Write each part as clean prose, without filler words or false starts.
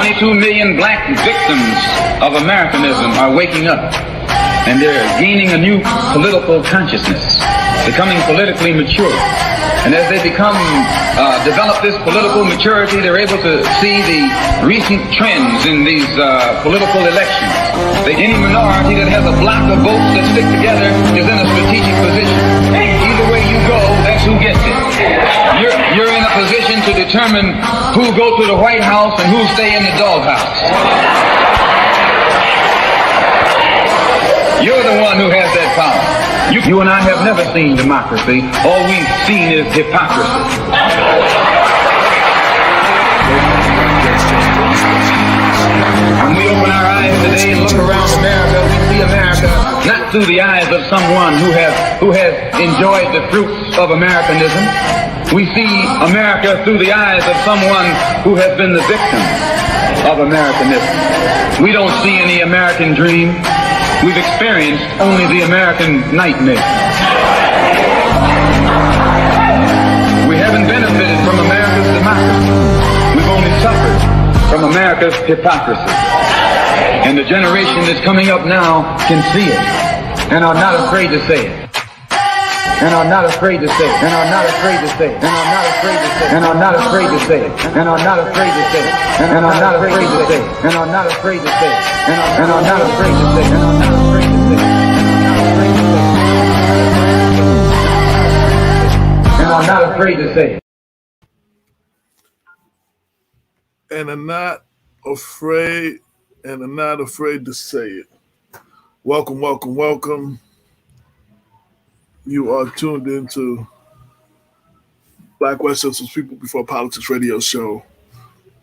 22 million black victims of Americanism are waking up, and they're gaining a new political consciousness, becoming politically mature. And as they develop this political maturity, they're able to see the recent trends in these political elections. Any minority that has a block of votes that stick together is in a strategic position. Either way you go, that's who gets it. You're in a position to determine who go to the White House and who stay in the doghouse. You're the one who has that power. You and I have never seen democracy. All we've seen is hypocrisy. When we open our eyes today and look around America, we see America not through the eyes of someone who has enjoyed the fruits of Americanism. We see America through the eyes of someone who has been the victim of Americanism. We don't see any American dream. We've experienced only the American nightmare. We haven't benefited from America's democracy. We've only suffered from America's hypocrisy. And the generation that's coming up now can see it and are not afraid to say it. And are not afraid to say it. And are not afraid to say it. And are not afraid to say it. And are not afraid to say it. And are not afraid to say it. And are not afraid to say it. And are not afraid to say it. And are not afraid to say it. And are not afraid to say it. And are not afraid to say it. And are not afraid to say it. Welcome, welcome, welcome. You are tuned into Black Westchester People Before Politics radio show.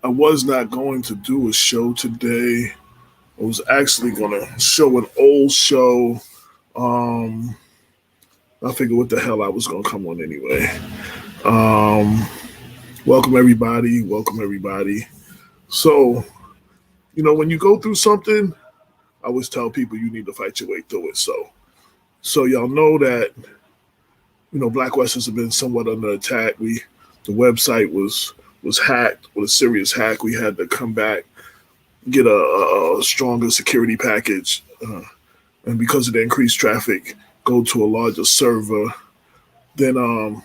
I was not going to do a show today. I was actually going to show an old show. I figured what the hell I was going to come on anyway. Welcome, everybody. Welcome, everybody. So, when you go through something, I always tell people you need to fight your way through it. So y'all know that, Black Westers have been somewhat under attack. The website was hacked with a serious hack. We had to come back, get a stronger security package, and because of the increased traffic, go to a larger server. Then I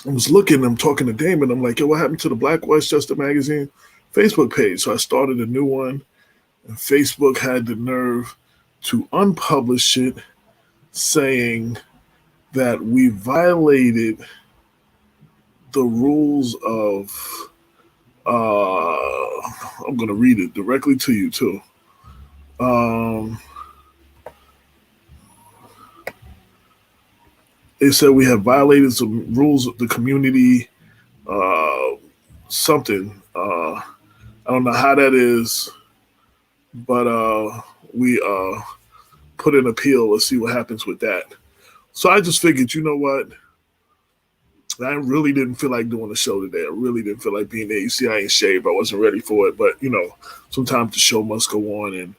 was I'm talking to Damon. I'm like, yo, what happened to the Black Westchester Magazine Facebook page? So I started a new one, and Facebook had the nerve to unpublish it, saying that we violated the rules of, I'm going to read it directly to you too. They said we have violated some rules of the community, something. I don't know how that is, but we put an appeal. Let's see what happens with that. So I just figured, you know what? I really didn't feel like doing a show today. I really didn't feel like being there. You see, I ain't shaved. I wasn't ready for it. But, sometimes the show must go on. And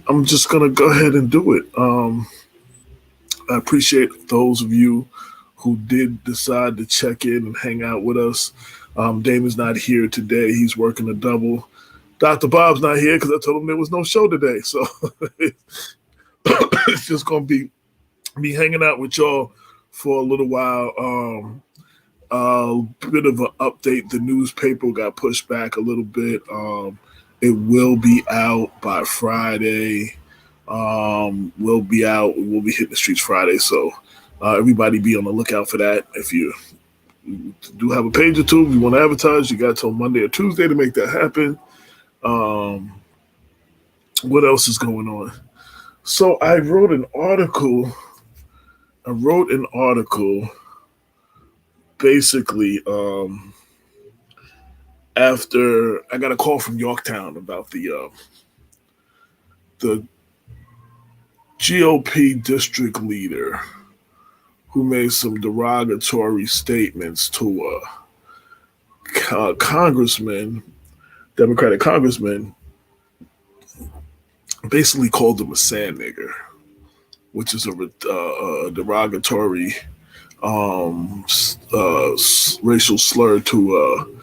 I'm just going to go ahead and do it. I appreciate those of you who did decide to check in and hang out with us. Damon's not here today. He's working a double. Dr. Bob's not here because I told him there was no show today. So it's just going to be hanging out with y'all for a little while. A bit of an update. The newspaper got pushed back a little bit. It will be out by Friday. We'll be out. We'll be hitting the streets Friday. So everybody be on the lookout for that. If you do have a page or two, if you want to advertise, you got till Monday or Tuesday to make that happen. What else is going on? So I wrote an article. Basically, after I got a call from Yorktown about the GOP district leader who made some derogatory statements to a congressman, Democratic congressman, basically called him a sand nigger, which is a derogatory racial slur to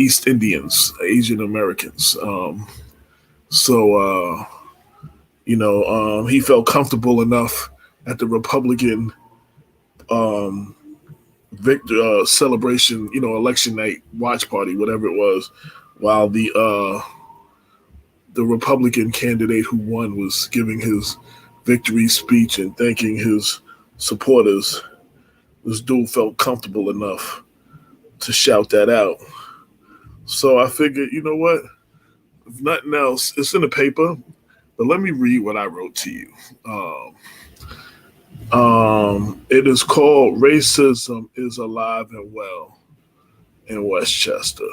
East Indians, Asian Americans. He felt comfortable enough at the Republican celebration, election night watch party, whatever it was, while the Republican candidate who won was giving his victory speech and thanking his supporters. This dude felt comfortable enough to shout that out. So I figured, you know what? If nothing else, it's in the paper, but let me read what I wrote to you. It is called "Racism is Alive and Well in Westchester."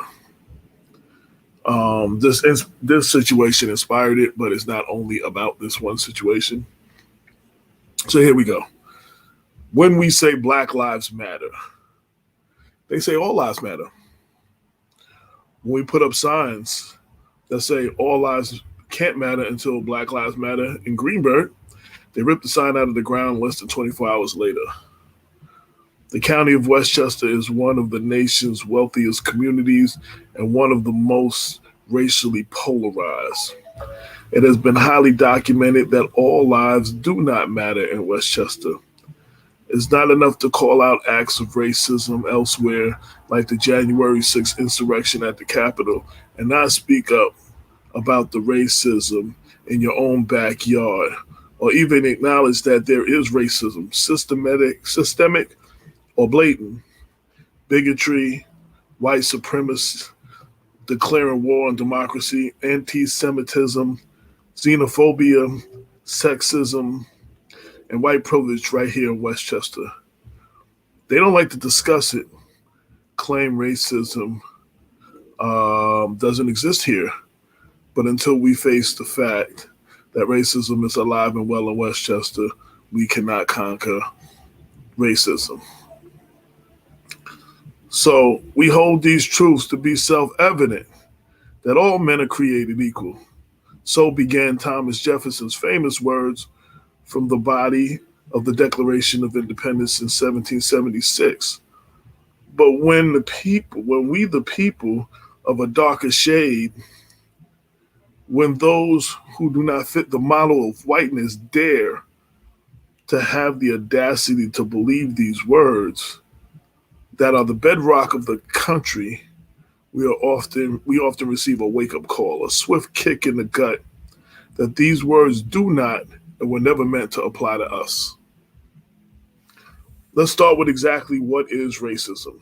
This situation inspired it, but it's not only about this one situation. So here we go. When we say Black Lives Matter, they say all lives matter. When we put up signs that say all lives can't matter until Black Lives Matter in Greenburgh, they ripped the sign out of the ground less than 24 hours later. The county of Westchester is one of the nation's wealthiest communities and one of the most racially polarized. It has been highly documented that all lives do not matter in Westchester. It's not enough to call out acts of racism elsewhere, like the January 6th insurrection at the Capitol, and not speak up about the racism in your own backyard, or even acknowledge that there is racism, systemic or blatant, bigotry, white supremacists declaring war on democracy, anti-Semitism, xenophobia, sexism, and white privilege right here in Westchester. They don't like to discuss it, claim racism doesn't exist here. But until we face the fact that racism is alive and well in Westchester, we cannot conquer racism. So we hold these truths to be self-evident, that all men are created equal. So began Thomas Jefferson's famous words from the body of the Declaration of Independence in 1776. But when we the people of a darker shade, when those who do not fit the model of whiteness dare to have the audacity to believe these words that are the bedrock of the country, we often receive a wake-up call, a swift kick in the gut that these words do not and were never meant to apply to us. Let's start with exactly what is racism.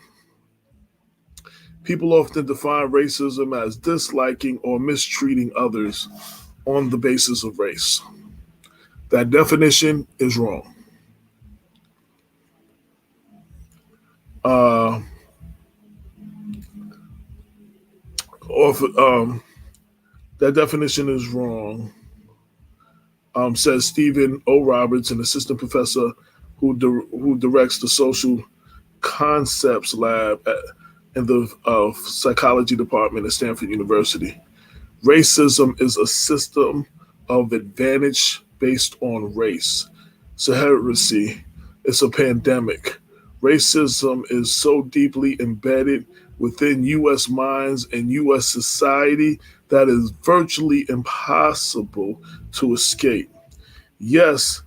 People often define racism as disliking or mistreating others on the basis of race. That definition is wrong. That definition is wrong, says Stephen O. Roberts, an assistant professor who directs the Social Concepts Lab in the psychology department at Stanford University. Racism is a system of advantage based on race. It's a heresy. It's a pandemic. Racism is so deeply embedded within U.S. minds and U.S. society that is virtually impossible to escape. Yes,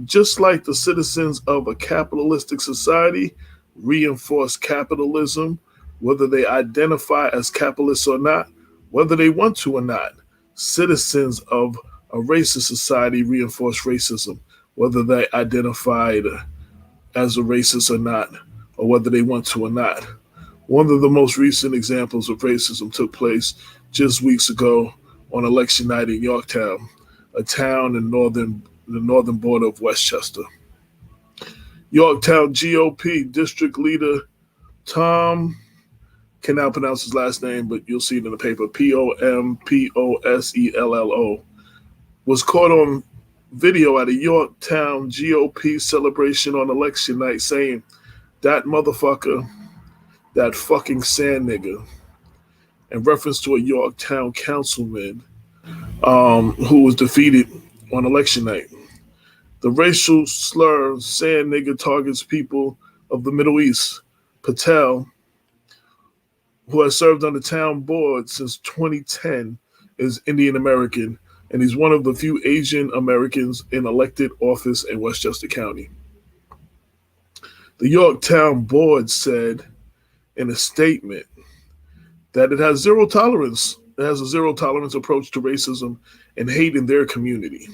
just like the citizens of a capitalistic society reinforce capitalism, whether they identify as capitalists or not, whether they want to or not, citizens of a racist society reinforce racism, whether they identify as a racist or not, or whether they want to or not. One of the most recent examples of racism took place just weeks ago on election night in Yorktown, a town in the northern border of Westchester. Yorktown GOP District Leader Tom, cannot pronounce his last name, but you'll see it in the paper, Pompossello, was caught on video at a Yorktown GOP celebration on election night saying, "That motherfucker, that fucking sand nigger," in reference to a Yorktown councilman who was defeated on election night. The racial slur "sand nigger" targets people of the Middle East. Patel, who has served on the town board since 2010, is Indian American, and he's one of the few Asian Americans in elected office in Westchester County. The Yorktown Board said in a statement that it has zero tolerance. It has a zero tolerance approach to racism and hate in their community.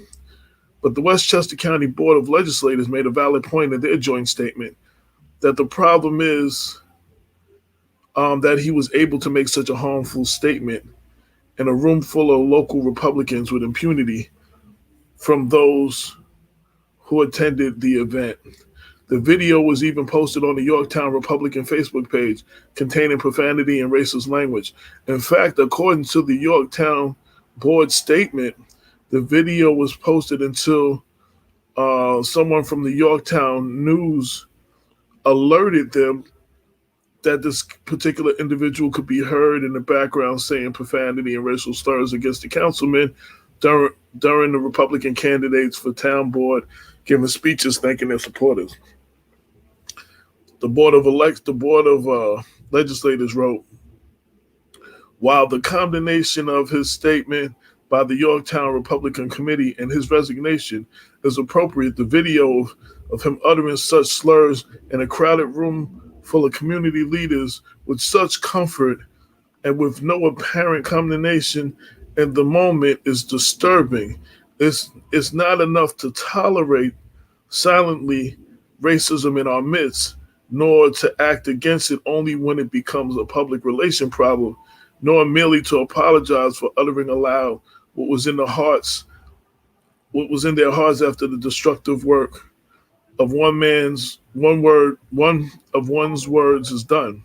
But the Westchester County Board of Legislators made a valid point in their joint statement that the problem is that he was able to make such a harmful statement in a room full of local Republicans with impunity from those who attended the event. The video was even posted on the Yorktown Republican Facebook page containing profanity and racist language. In fact, according to the Yorktown Board statement, the video was posted until someone from the Yorktown News alerted them that this particular individual could be heard in the background saying profanity and racial slurs against the councilman during the Republican candidates for town board giving speeches thanking their supporters. The Board of Legislators wrote, while the condemnation of his statement by the Yorktown Republican Committee and his resignation is appropriate, the video of him uttering such slurs in a crowded room full of community leaders with such comfort and with no apparent condemnation in the moment is disturbing. It's not enough to tolerate silently racism in our midst, nor to act against it only when it becomes a public relation problem, nor merely to apologize for uttering aloud what was in their hearts after the destructive work of one of one's words is done.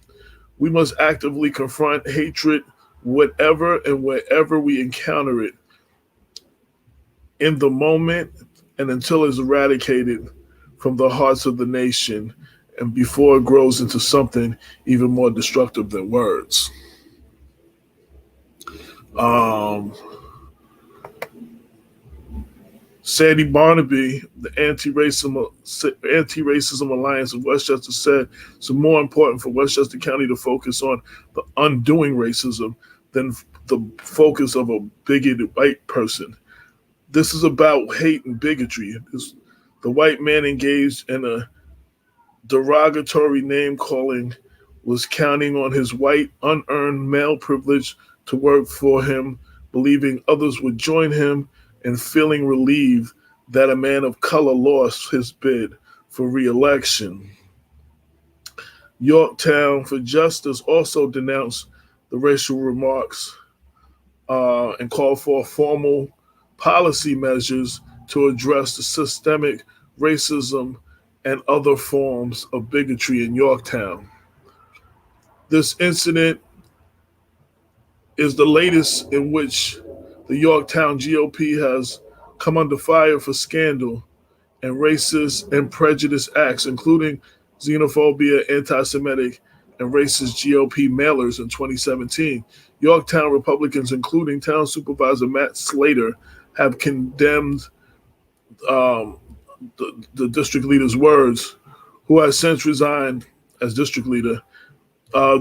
We must actively confront hatred, whatever and wherever we encounter it, in the moment and until it's eradicated from the hearts of the nation and before it grows into something even more destructive than words. Sandy Barnaby, the Anti-Racism Alliance of Westchester, said it's more important for Westchester County to focus on the undoing racism than the focus of a bigoted white person. This is about hate and bigotry. The white man engaged in a derogatory name-calling was counting on his white, unearned male privilege to work for him, believing others would join him, and feeling relieved that a man of color lost his bid for re-election. Yorktown for Justice also denounced the racial remarks and called for formal policy measures to address the systemic racism and other forms of bigotry in Yorktown. This incident is the latest in which the Yorktown GOP has come under fire for scandal and racist and prejudice acts, including xenophobia, anti-Semitic, and racist GOP mailers in 2017. Yorktown Republicans, including Town Supervisor Matt Slater, have condemned the district leader's words, who has since resigned as district leader.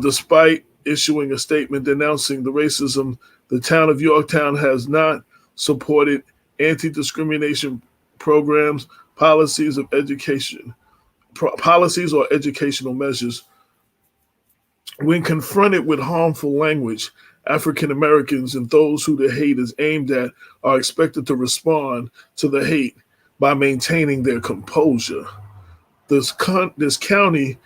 Despite issuing a statement denouncing the racism, the town of Yorktown has not supported anti-discrimination programs, policies or educational measures. When confronted with harmful language, African Americans and those who the hate is aimed at are expected to respond to the hate by maintaining their composure. This county,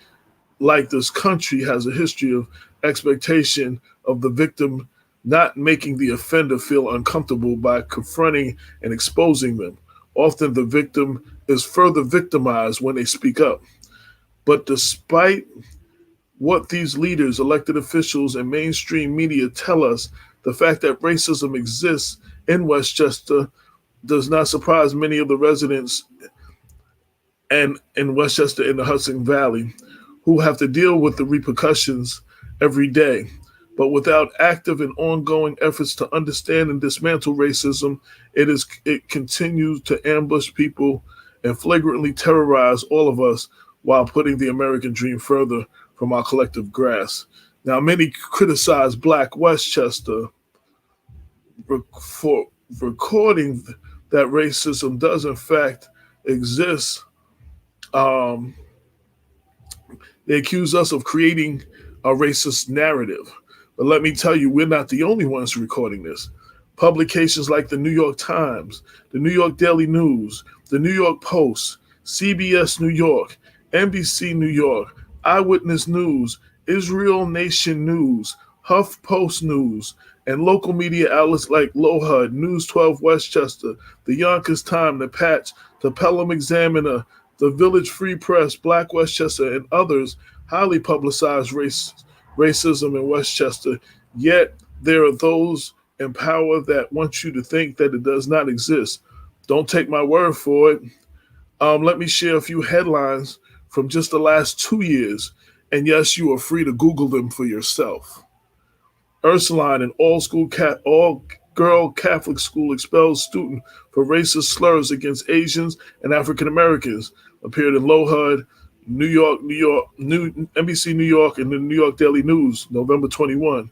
like this country, has a history of expectation of the victim not making the offender feel uncomfortable by confronting and exposing them. Often the victim is further victimized when they speak up. But despite what these leaders, elected officials, and mainstream media tell us, the fact that racism exists in Westchester does not surprise many of the residents and in Westchester in the Hudson Valley who have to deal with the repercussions every day. But without active and ongoing efforts to understand and dismantle racism, it continues to ambush people and flagrantly terrorize all of us while putting the American dream further from our collective grasp. Now, many criticize Black Westchester for recording that racism does in fact exist. Um, they accuse us of creating a racist narrative. But let me tell you, we're not the only ones recording this. Publications like the New York Times, the New York Daily News, the New York Post, CBS New York, NBC New York, Eyewitness News, Israel Nation News, HuffPost News, and local media outlets like LoHUD, News 12 Westchester, the Yonkers Times, the Patch, the Pelham Examiner, the Village Free Press, Black Westchester, and others highly publicized racism in Westchester. Yet there are those in power that want you to think that it does not exist. Don't take my word for it. Let me share a few headlines from just the last 2 years. And yes, you are free to Google them for yourself. Ursuline, an all-girl Catholic school, expels student for racist slurs against Asians and African Americans, appeared in LoHUD, New York, NBC New York, and the New York Daily News, November 2021.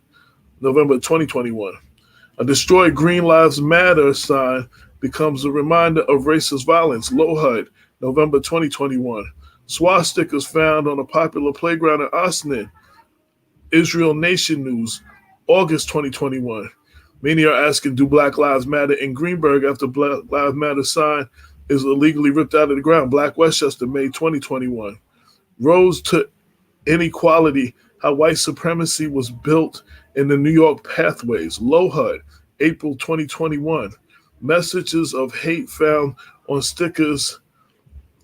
A destroyed Green Lives Matter sign becomes a reminder of racist violence, LoHUD, November 2021. Swastikas found on a popular playground in Osnan, Israel Nation News, August 2021. Many are asking, do Black Lives Matter in Greenberg after Black Lives Matter sign is illegally ripped out of the ground? Black Westchester, May 2021. Rose to Inequality, how white supremacy was built in the New York pathways, LoHUD, April 2021. Messages of hate found on stickers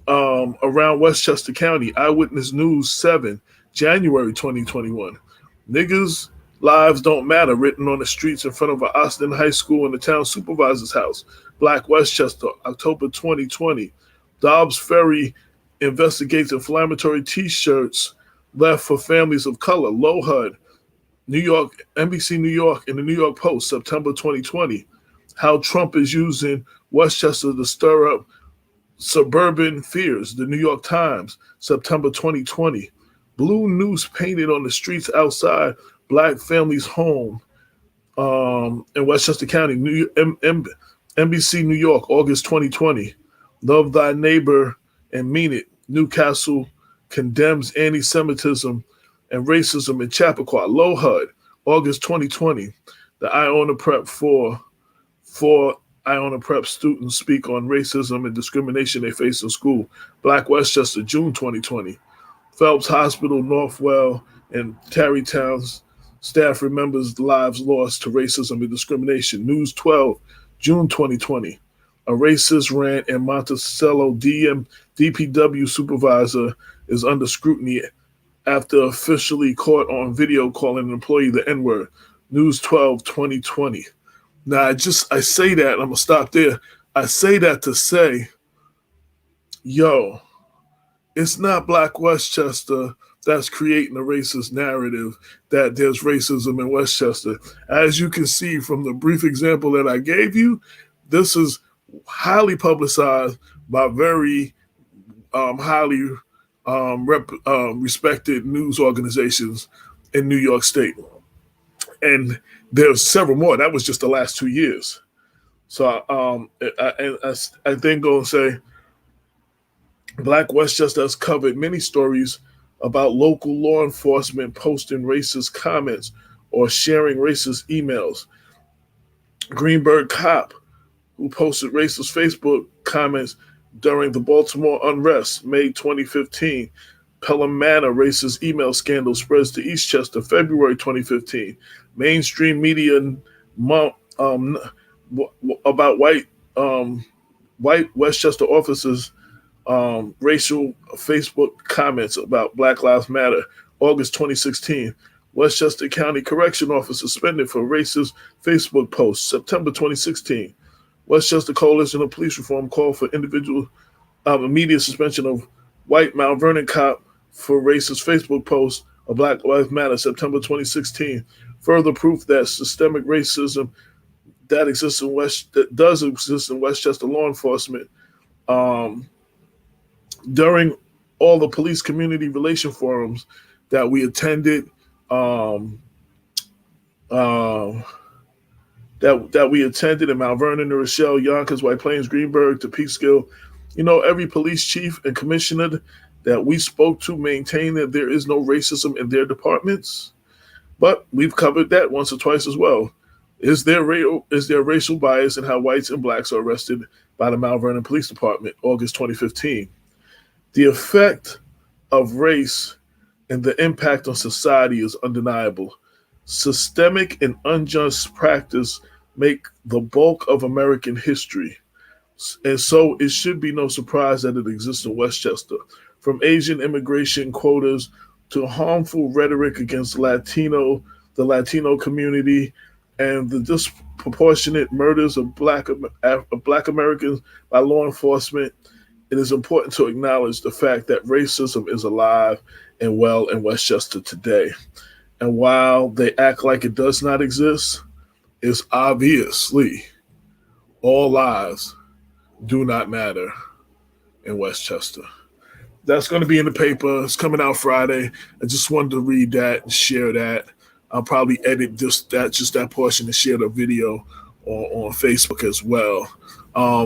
around Westchester County, Eyewitness News 7, January 2021. Niggas' lives don't matter, written on the streets in front of an Austin High School in the town supervisor's house, Black Westchester, October 2020. Dobbs Ferry investigates inflammatory T-shirts left for families of color, LoHUD, New York, NBC New York, and the New York Post, September 2020. How Trump is using Westchester to stir up suburban fears, the New York Times, September 2020. Blue noose painted on the streets outside Black family's home in Westchester County, NBC New York, August 2020. Love thy neighbor and mean it. Newcastle condemns anti-Semitism and racism in Chappaqua, LoHUD, August 2020. The Iona Prep for Iona Prep students speak on racism and discrimination they face in school, Black Westchester, June 2020. Phelps Hospital, Northwell, and Tarrytown's staff remembers lives lost to racism and discrimination, News 12, June 2020. A racist rant in Monticello DPW supervisor is under scrutiny after officially caught on video calling an employee the N-word, News 12, 2020. Now, I say that, I'm going to stop there. I say that to say, yo, it's not Black Westchester that's creating a racist narrative that there's racism in Westchester. As you can see from the brief example that I gave you, this is highly publicized by very highly respected news organizations in New York State. And there's several more. That was just the last 2 years. So I then go and say, Black Westchester has covered many stories about local law enforcement posting racist comments or sharing racist emails. Greenberg cop who posted racist Facebook comments during the Baltimore unrest, May 2015. Pelham Manor racist email scandal spreads to Eastchester, February 2015. Mainstream media about white Westchester officers' racial Facebook comments about Black Lives Matter, August 2016. Westchester County Correction Officer suspended for racist Facebook posts, September 2016. Westchester Coalition of Police Reform called for individual immediate suspension of white Mount Vernon cop for racist Facebook posts of Black Lives Matter, September 2016. Further proof that systemic racism that does exist in Westchester law enforcement. During all the police community relation forums that we attended um, uh, that we attended in Mount Vernon, New Rochelle, Yonkers, White Plains, Greenberg, to Peekskill. Every police chief and commissioner that we spoke to maintained that there is no racism in their departments. But we've covered that once or twice as well. Is there racial bias in how whites and blacks are arrested by the Mount Vernon Police Department, August 2015? The effect of race and the impact on society is undeniable. Systemic and unjust practice make the bulk of American history. And so it should be no surprise that it exists in Westchester. From Asian immigration quotas to harmful rhetoric against the Latino community, and the disproportionate murders of Black Americans by law enforcement, it is important to acknowledge the fact that racism is alive and well in Westchester today. And while they act like it does not exist, it's obviously all lives do not matter in Westchester. That's going to be in the paper. It's coming out Friday. I just wanted to read that and share that. I'll probably edit just that portion and share the video on Facebook as well.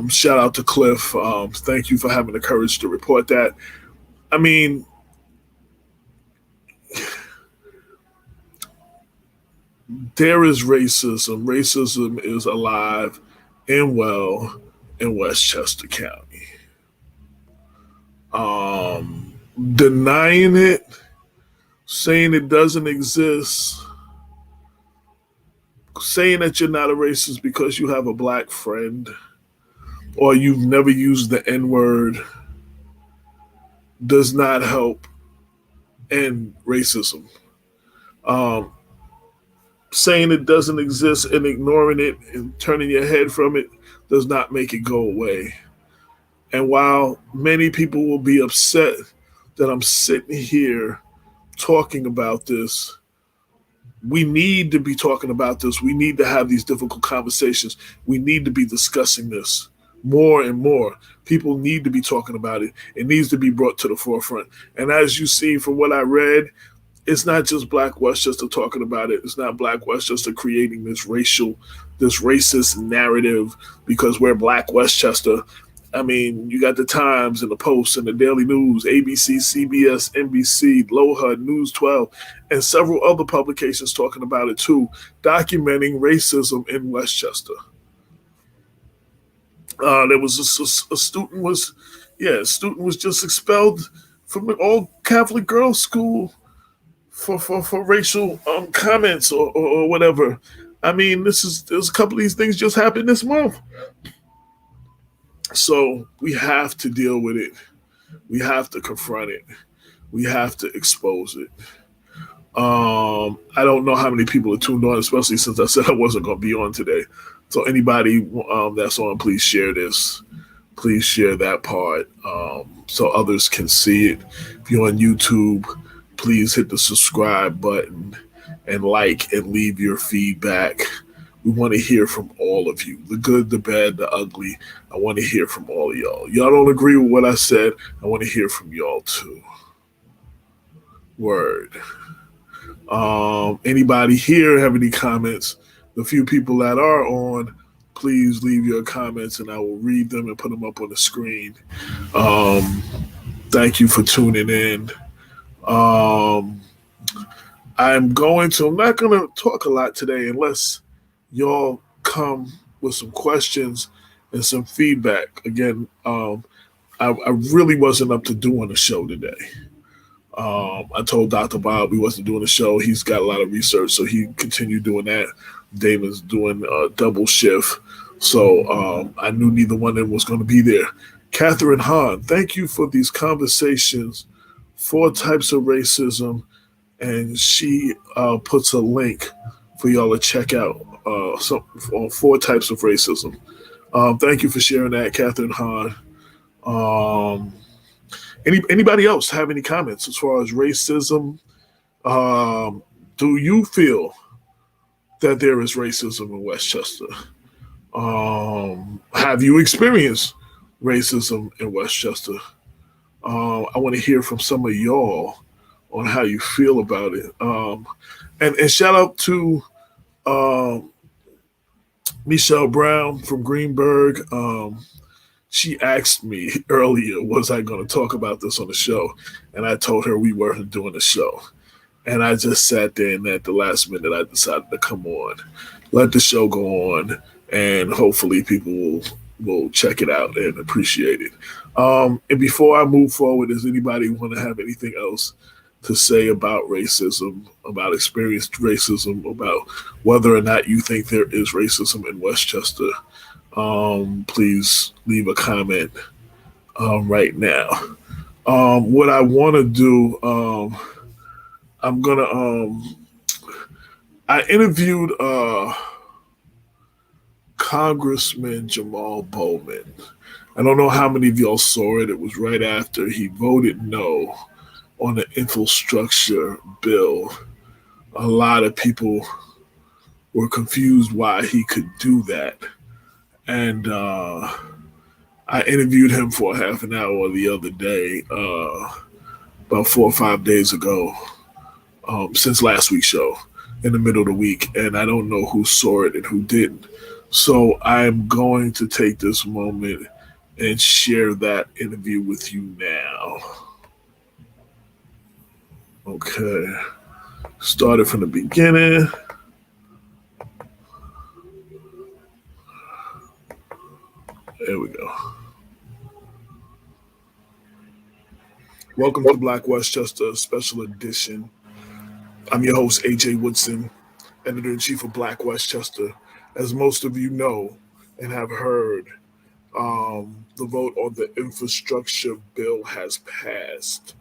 Shout out to Cliff. Thank you for having the courage to report that. I mean, there is racism. Racism is alive and well in Westchester County. Denying it, saying it doesn't exist, saying that you're not a racist because you have a black friend or you've never used the N-word does not help end racism. Saying it doesn't exist and ignoring it and turning your head from it does not make it go away. And while many people will be upset that I'm sitting here talking about this, we need to be talking about this. We need to have these difficult conversations. We need to be discussing this more and more. People need to be talking about it. It needs to be brought to the forefront. And as you see from what I read, it's not just Black Westchester talking about it. It's not Black Westchester creating this racist narrative because we're Black Westchester. I mean, you got the Times and the Post and the Daily News, ABC, CBS, NBC, LoHud, News 12, and several other publications talking about it too, documenting racism in Westchester. There was a student was just expelled from an all-Catholic girls' school for racial comments or whatever. I mean, there's a couple of these things just happened this month. So we have to deal with it. We have to confront it. We have to expose it. I don't know how many people are tuned on, especially since I said I wasn't going to be on today. So anybody that's on, please share this. Please share that part so others can see it. If you're on YouTube, please hit the subscribe button and like and leave your feedback. We want to hear from all of you, the good, the bad, the ugly. I want to hear from all of y'all. Y'all don't agree with what I said. I want to hear from y'all too. Word. Anybody here have any comments? The few people that are on, please leave your comments and I will read them and put them up on the screen. Thank you for tuning in. I'm not going to talk a lot today unless y'all come with some questions and some feedback. Again, I really wasn't up to doing a show today. I told Dr. Bob we wasn't doing a show. He's got a lot of research, so he continued doing that. Damon's doing a double shift. So I knew neither one of them was going to be there. Catherine Hahn, thank you for these conversations. 4 types of racism. And she puts a link for y'all to check out on 4 types of racism. Thank you for sharing that, Catherine Hahn. Anybody else have any comments as far as racism? Do you feel that there is racism in Westchester? Have you experienced racism in Westchester? I want to hear from some of y'all on how you feel about it. And shout out to Michelle Brown from Greenberg. She asked me earlier, was I going to talk about this on the show? And I told her we weren't doing the show. And I just sat there, and at the last minute, I decided to come on, let the show go on, and hopefully people will check it out and appreciate it. And before I move forward, does anybody want to have anything else to say about racism, about experienced racism, about whether or not you think there is racism in Westchester? Please leave a comment right now. What I want to do, I'm gonna. I interviewed Congressman Jamal Bowman. I don't know how many of y'all saw it. It was right after he voted no on the infrastructure bill. A lot of people were confused why he could do that. And I interviewed him for half an hour the other day, about 4 or 5 days ago, since last week's show, in the middle of the week. And I don't know who saw it and who didn't. So I'm going to take this moment and share that interview with you now. Okay. Started from the beginning. There we go. Welcome to Black Westchester Special Edition. I'm your host, AJ Woodson, Editor-in-Chief of Black Westchester. As most of you know and have heard, the vote on the infrastructure bill has passed.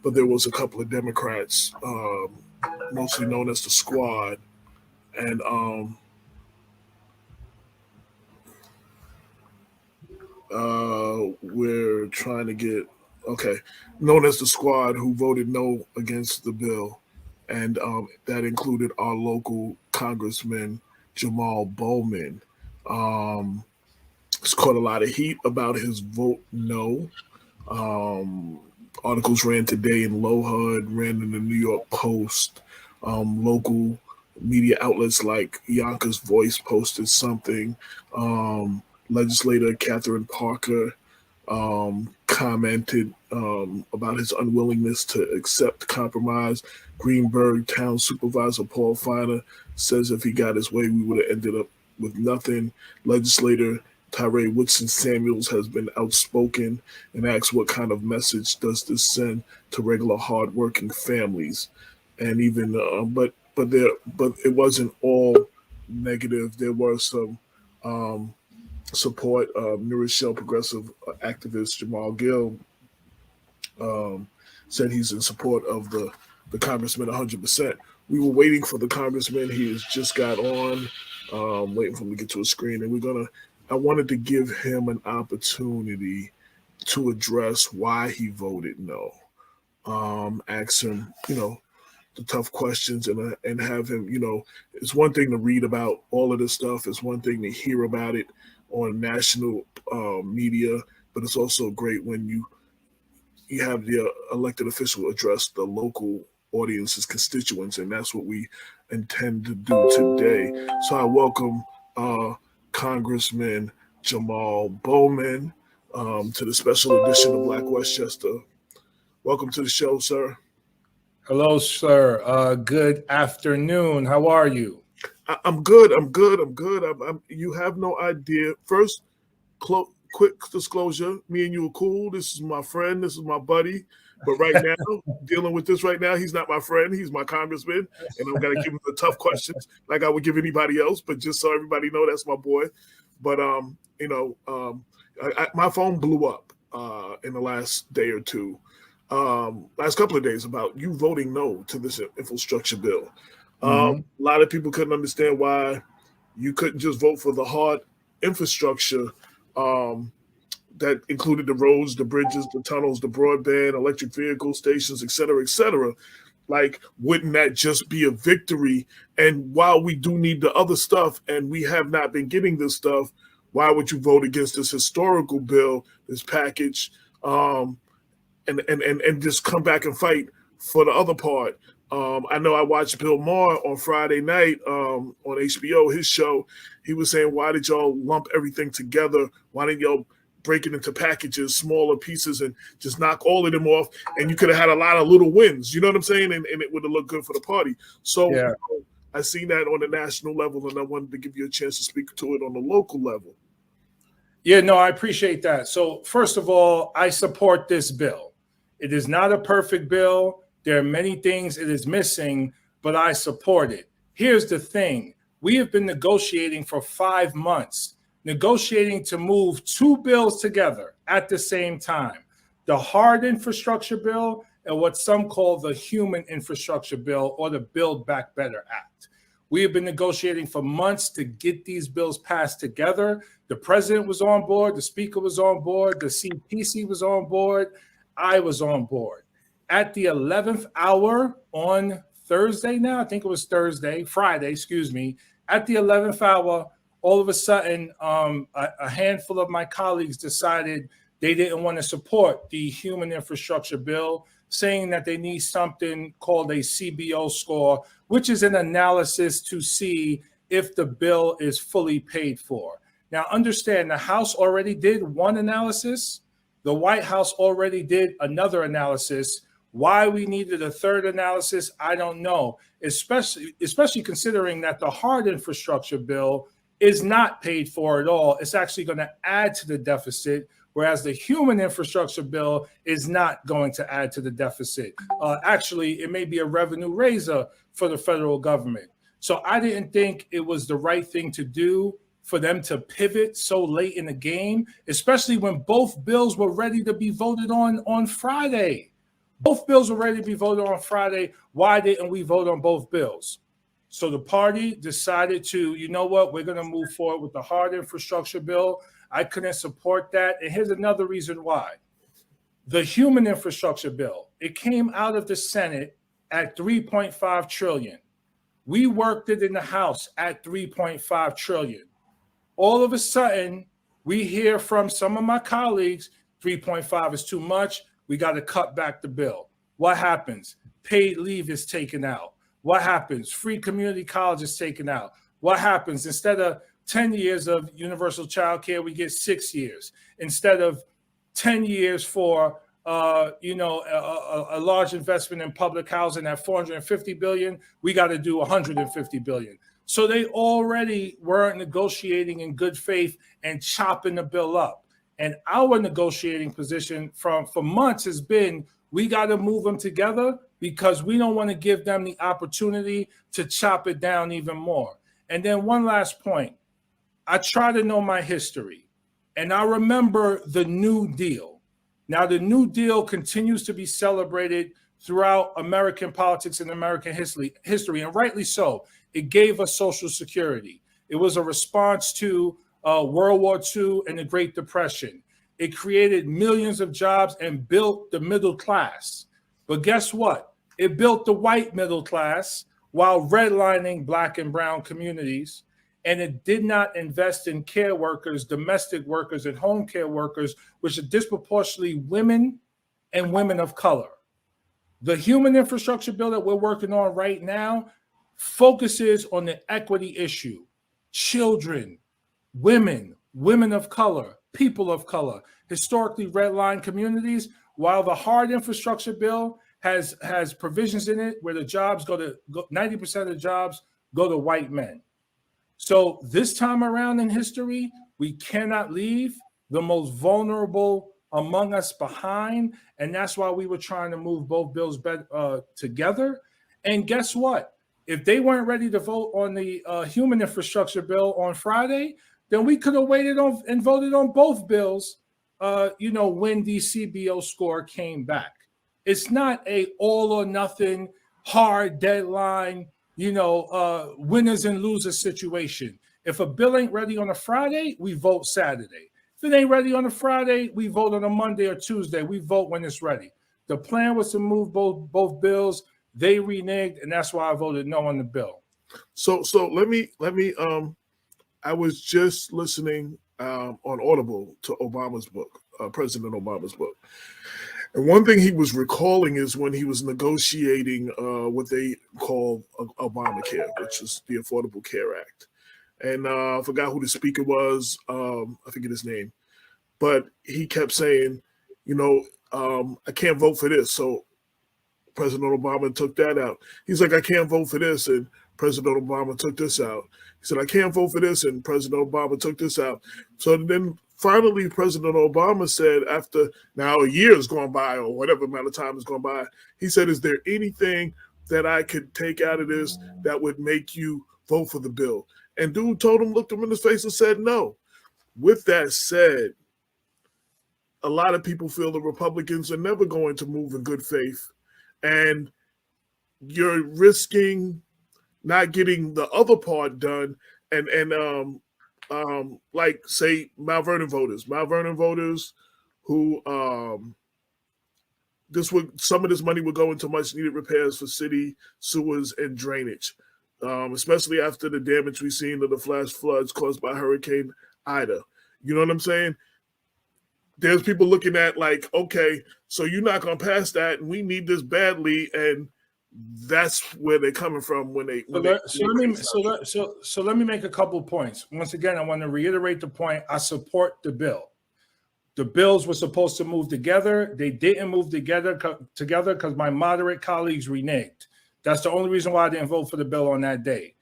But there was a couple of Democrats, mostly known as the Squad, and we're trying to get, known as the Squad, who voted no against the bill. And that included our local Congressman, Jamal Bowman. It's caught a lot of heat about his vote no. Articles ran today in Low HUD, ran in the New York Post. Local media outlets like Yonkers Voice posted something. Legislator Catherine Parker commented about his unwillingness to accept compromise. Greenberg Town Supervisor Paul Finer says if he got his way, we would have ended up with nothing. Legislator Tyree Woodson Samuels has been outspoken and asked what kind of message does this send to regular hardworking families. And even, but it wasn't all negative. There were some support. New Rochelle progressive activist Jamal Gill said he's in support of the congressman 100%. We were waiting for the congressman. He has just got on, waiting for him to get to a screen. And I wanted to give him an opportunity to address why he voted no. Ask him, the tough questions and have him, it's one thing to read about all of this stuff. It's one thing to hear about it on national media, but it's also great when you have the elected official address the local audience's constituents, and that's what we intend to do today. So I welcome Congressman Jamal Bowman to the special edition of Black Westchester. Welcome to the show, sir. Hello, sir. Good afternoon. How are you? I'm good. You have no idea. First, quick disclosure. Me and you are cool. This is my friend. This is my buddy. But right now, dealing with this right now, he's not my friend. He's my congressman. And I'm going to give him the tough questions like I would give anybody else. But just so everybody know, that's my boy. But, my phone blew up in the last day or two. Last couple of days about you voting no to this infrastructure bill. A lot of people couldn't understand why you couldn't just vote for the hard infrastructure that included the roads, the bridges, the tunnels, the broadband, electric vehicle stations, et cetera, et cetera. Like, wouldn't that just be a victory? And while we do need the other stuff and we have not been getting this stuff, why would you vote against this historical bill, this package, and just come back and fight for the other part, I know I watched Bill Maher on Friday night on HBO, his show. He was saying, why did y'all lump everything together? Why didn't y'all break it into packages, smaller pieces, and just knock all of them off? And you could have had a lot of little wins, you know what I'm saying? And it would have looked good for the party. So Yeah. I seen that on the national level, and I wanted to give you a chance to speak to it on the local level. Yeah, no, I appreciate that. So first of all, I support this bill. It is not a perfect bill. There are many things it is missing, but I support it. Here's the thing. We have been negotiating for 5 months, negotiating to move 2 bills together at the same time. The hard infrastructure bill and what some call the human infrastructure bill, or the Build Back Better Act. We have been negotiating for months to get these bills passed together. The president was on board. The speaker was on board. The CPC was on board. I was on board. At the 11th hour on Thursday now, I think it was Friday, excuse me. At the 11th hour, all of a sudden, a handful of my colleagues decided they didn't want to support the human infrastructure bill, saying that they need something called a CBO score, which is an analysis to see if the bill is fully paid for. Now, understand, the House already did one analysis. The White House already did another analysis. Why we needed a third analysis, I don't know, especially considering that the hard infrastructure bill is not paid for at all. It's actually going to add to the deficit, whereas the human infrastructure bill is not going to add to the deficit. Actually, it may be a revenue raiser for the federal government. So I didn't think it was the right thing to do for them to pivot so late in the game, especially when both bills were ready to be voted on Friday. Both bills were ready to be voted on Friday. Why didn't we vote on both bills? So the party decided to, you know what, we're going to move forward with the hard infrastructure bill. I couldn't support that. And here's another reason why. The human infrastructure bill, it came out of the Senate at $3.5 trillion. We worked it in the House at $3.5 trillion. All of a sudden, we hear from some of my colleagues, 3.5 is too much. We got to cut back the bill. What happens? Paid leave is taken out. What happens? Free community college is taken out. What happens? Instead of 10 years of universal child care, we get 6 years. Instead of 10 years for a large investment in public housing at $450 billion, we got to do $150 billion. So they already weren't negotiating in good faith and chopping the bill up. And our negotiating position for months has been, we got to move them together because we don't want to give them the opportunity to chop it down even more. And then one last point. I try to know my history, and I remember the New Deal. Now, the New Deal continues to be celebrated throughout American politics and American history, and rightly so. It gave us Social Security. It was a response to World War II and the Great Depression. It created millions of jobs and built the middle class. But guess what? It built the white middle class while redlining Black and brown communities. And it did not invest in care workers, domestic workers, and home care workers, which are disproportionately women and women of color. The human infrastructure bill that we're working on right now focuses on the equity issue. Children, women, women of color, people of color, historically redlined communities, while the hard infrastructure bill has provisions in it where the jobs 90% of the jobs go to white men. So this time around in history, we cannot leave the most vulnerable among us behind. And that's why we were trying to move both bills together. And guess what? If they weren't ready to vote on the human infrastructure bill on Friday, then we could have waited on and voted on both bills, when the CBO score came back. It's not a all or nothing hard deadline, winners and losers situation. If a bill ain't ready on a Friday, we vote Saturday. If it ain't ready on a Friday, we vote on a Monday or Tuesday. We vote when it's ready. The plan was to move both bills. They reneged, and that's why I voted no on the bill. So let me. I was just listening on Audible to Obama's book, President Obama's book, And one thing he was recalling is when he was negotiating what they call Obamacare, which is the Affordable Care Act. And I forgot who the speaker was. I forget his name. But he kept saying, I can't vote for this. So President Obama took that out. He's like, I can't vote for this. And President Obama took this out. He said, I can't vote for this. And President Obama took this out. So then finally, President Obama said, after now a year has gone by or whatever amount of time has gone by, he said, is there anything that I could take out of this that would make you vote for the bill? And dude told him, looked him in his face and said, no. With that said, a lot of people feel the Republicans are never going to move in good faith. And you're risking not getting the other part done. And like, say, Mount Vernon voters who some of this money would go into much needed repairs for city sewers and drainage, especially after the damage we've seen of the flash floods caused by Hurricane Ida. You know what I'm saying? There's people looking at like, okay, so you're not going to pass that, and we need this badly, and that's where they're coming from when they. So let me make a couple of points. Once again, I want to reiterate the point. I support the bill. The bills were supposed to move together. They didn't move together because my moderate colleagues reneged. That's the only reason why I didn't vote for the bill on that day.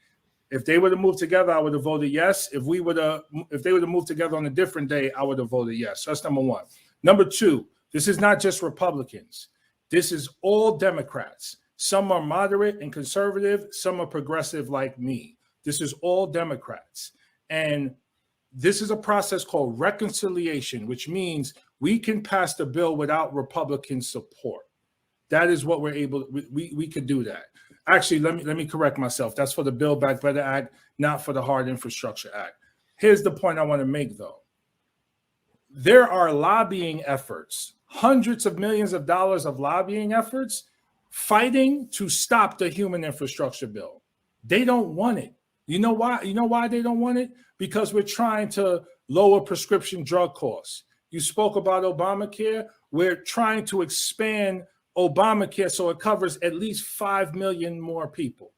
If they would have moved together, I would have voted yes. If they would have moved together on a different day, I would have voted yes. So that's number one. Number two, this is not just Republicans. This is all Democrats. Some are moderate and conservative. Some are progressive like me. This is all Democrats. And this is a process called reconciliation, which means we can pass the bill without Republican support. That is what we're able, we could do that. Actually, let me correct myself. That's for the Build Back Better Act, not for the Hard Infrastructure Act. Here's the point I want to make, though. There are lobbying efforts, hundreds of millions of dollars of lobbying efforts fighting to stop the human infrastructure bill. They don't want it. You know why? You know why they don't want it? Because we're trying to lower prescription drug costs. You spoke about Obamacare. We're trying to expand Obamacare so it covers at least 5 million more people.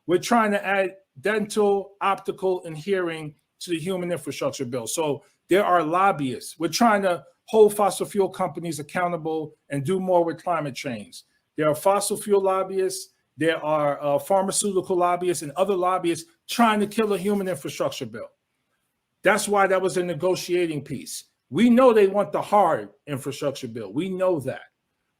We're trying to add dental, optical, and hearing to the human infrastructure bill. So there are lobbyists. We're trying to hold fossil fuel companies accountable and do more with climate change. There are fossil fuel lobbyists. There are pharmaceutical lobbyists and other lobbyists trying to kill a human infrastructure bill. That's why that was a negotiating piece. We know they want the hard infrastructure bill. We know that.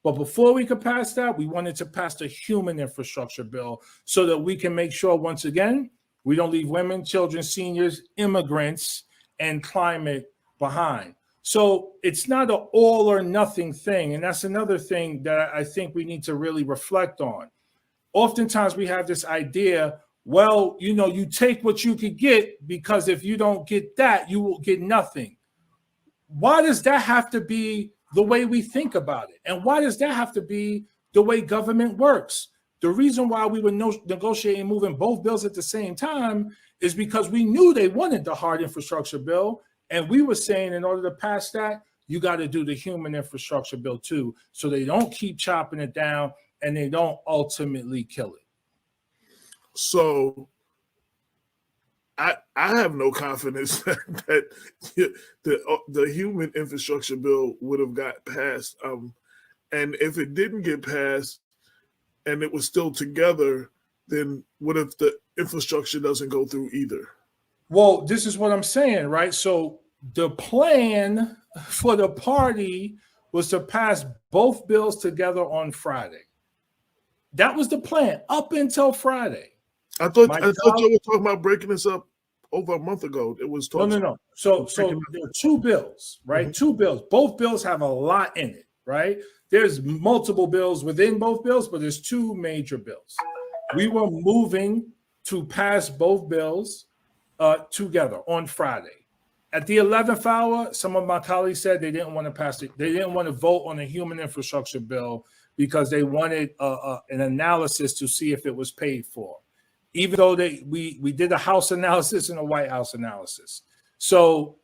But before we could pass that, we wanted to pass the human infrastructure bill so that we can make sure, once again, we don't leave women, children, seniors, immigrants, and climate behind. So it's not an all or nothing thing. And that's another thing that I think we need to really reflect on. Oftentimes we have this idea, well, you take what you could get because if you don't get that, you will get nothing. Why does that have to be the way we think about it? And why does that have to be the way government works? The reason why we were negotiating moving both bills at the same time is because we knew they wanted the hard infrastructure bill. And we were saying in order to pass that, you got to do the human infrastructure bill too, so they don't keep chopping it down and they don't ultimately kill it. So I have no confidence that the human infrastructure bill would have got passed. And if it didn't get passed and it was still together, then what if the infrastructure doesn't go through either? Well, this is what I'm saying, right? So the plan for the party was to pass both bills together on Friday. That was the plan up until Friday. I thought you were talking about breaking this up over a month ago. It was no. So there are two bills, right? Mm-hmm. Two bills. Both bills have a lot in it, right? There's multiple bills within both bills, but there's two major bills. We were moving to pass both bills together on Friday. At the 11th hour, some of my colleagues said they didn't want to pass it. They didn't want to vote on a human infrastructure bill because they wanted an analysis to see if it was paid for, even though we did a House analysis and a White House analysis. So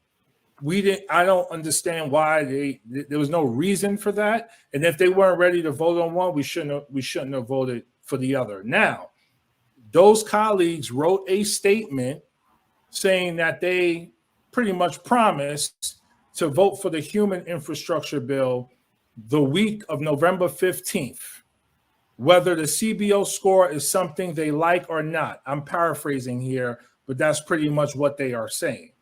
I don't understand why there was no reason for that. And if they weren't ready to vote on one, we shouldn't have voted for the other. Now, those colleagues wrote a statement saying that they pretty much promised to vote for the human infrastructure bill the week of November 15th, whether the CBO score is something they like or not. I'm paraphrasing here, but that's pretty much what they are saying.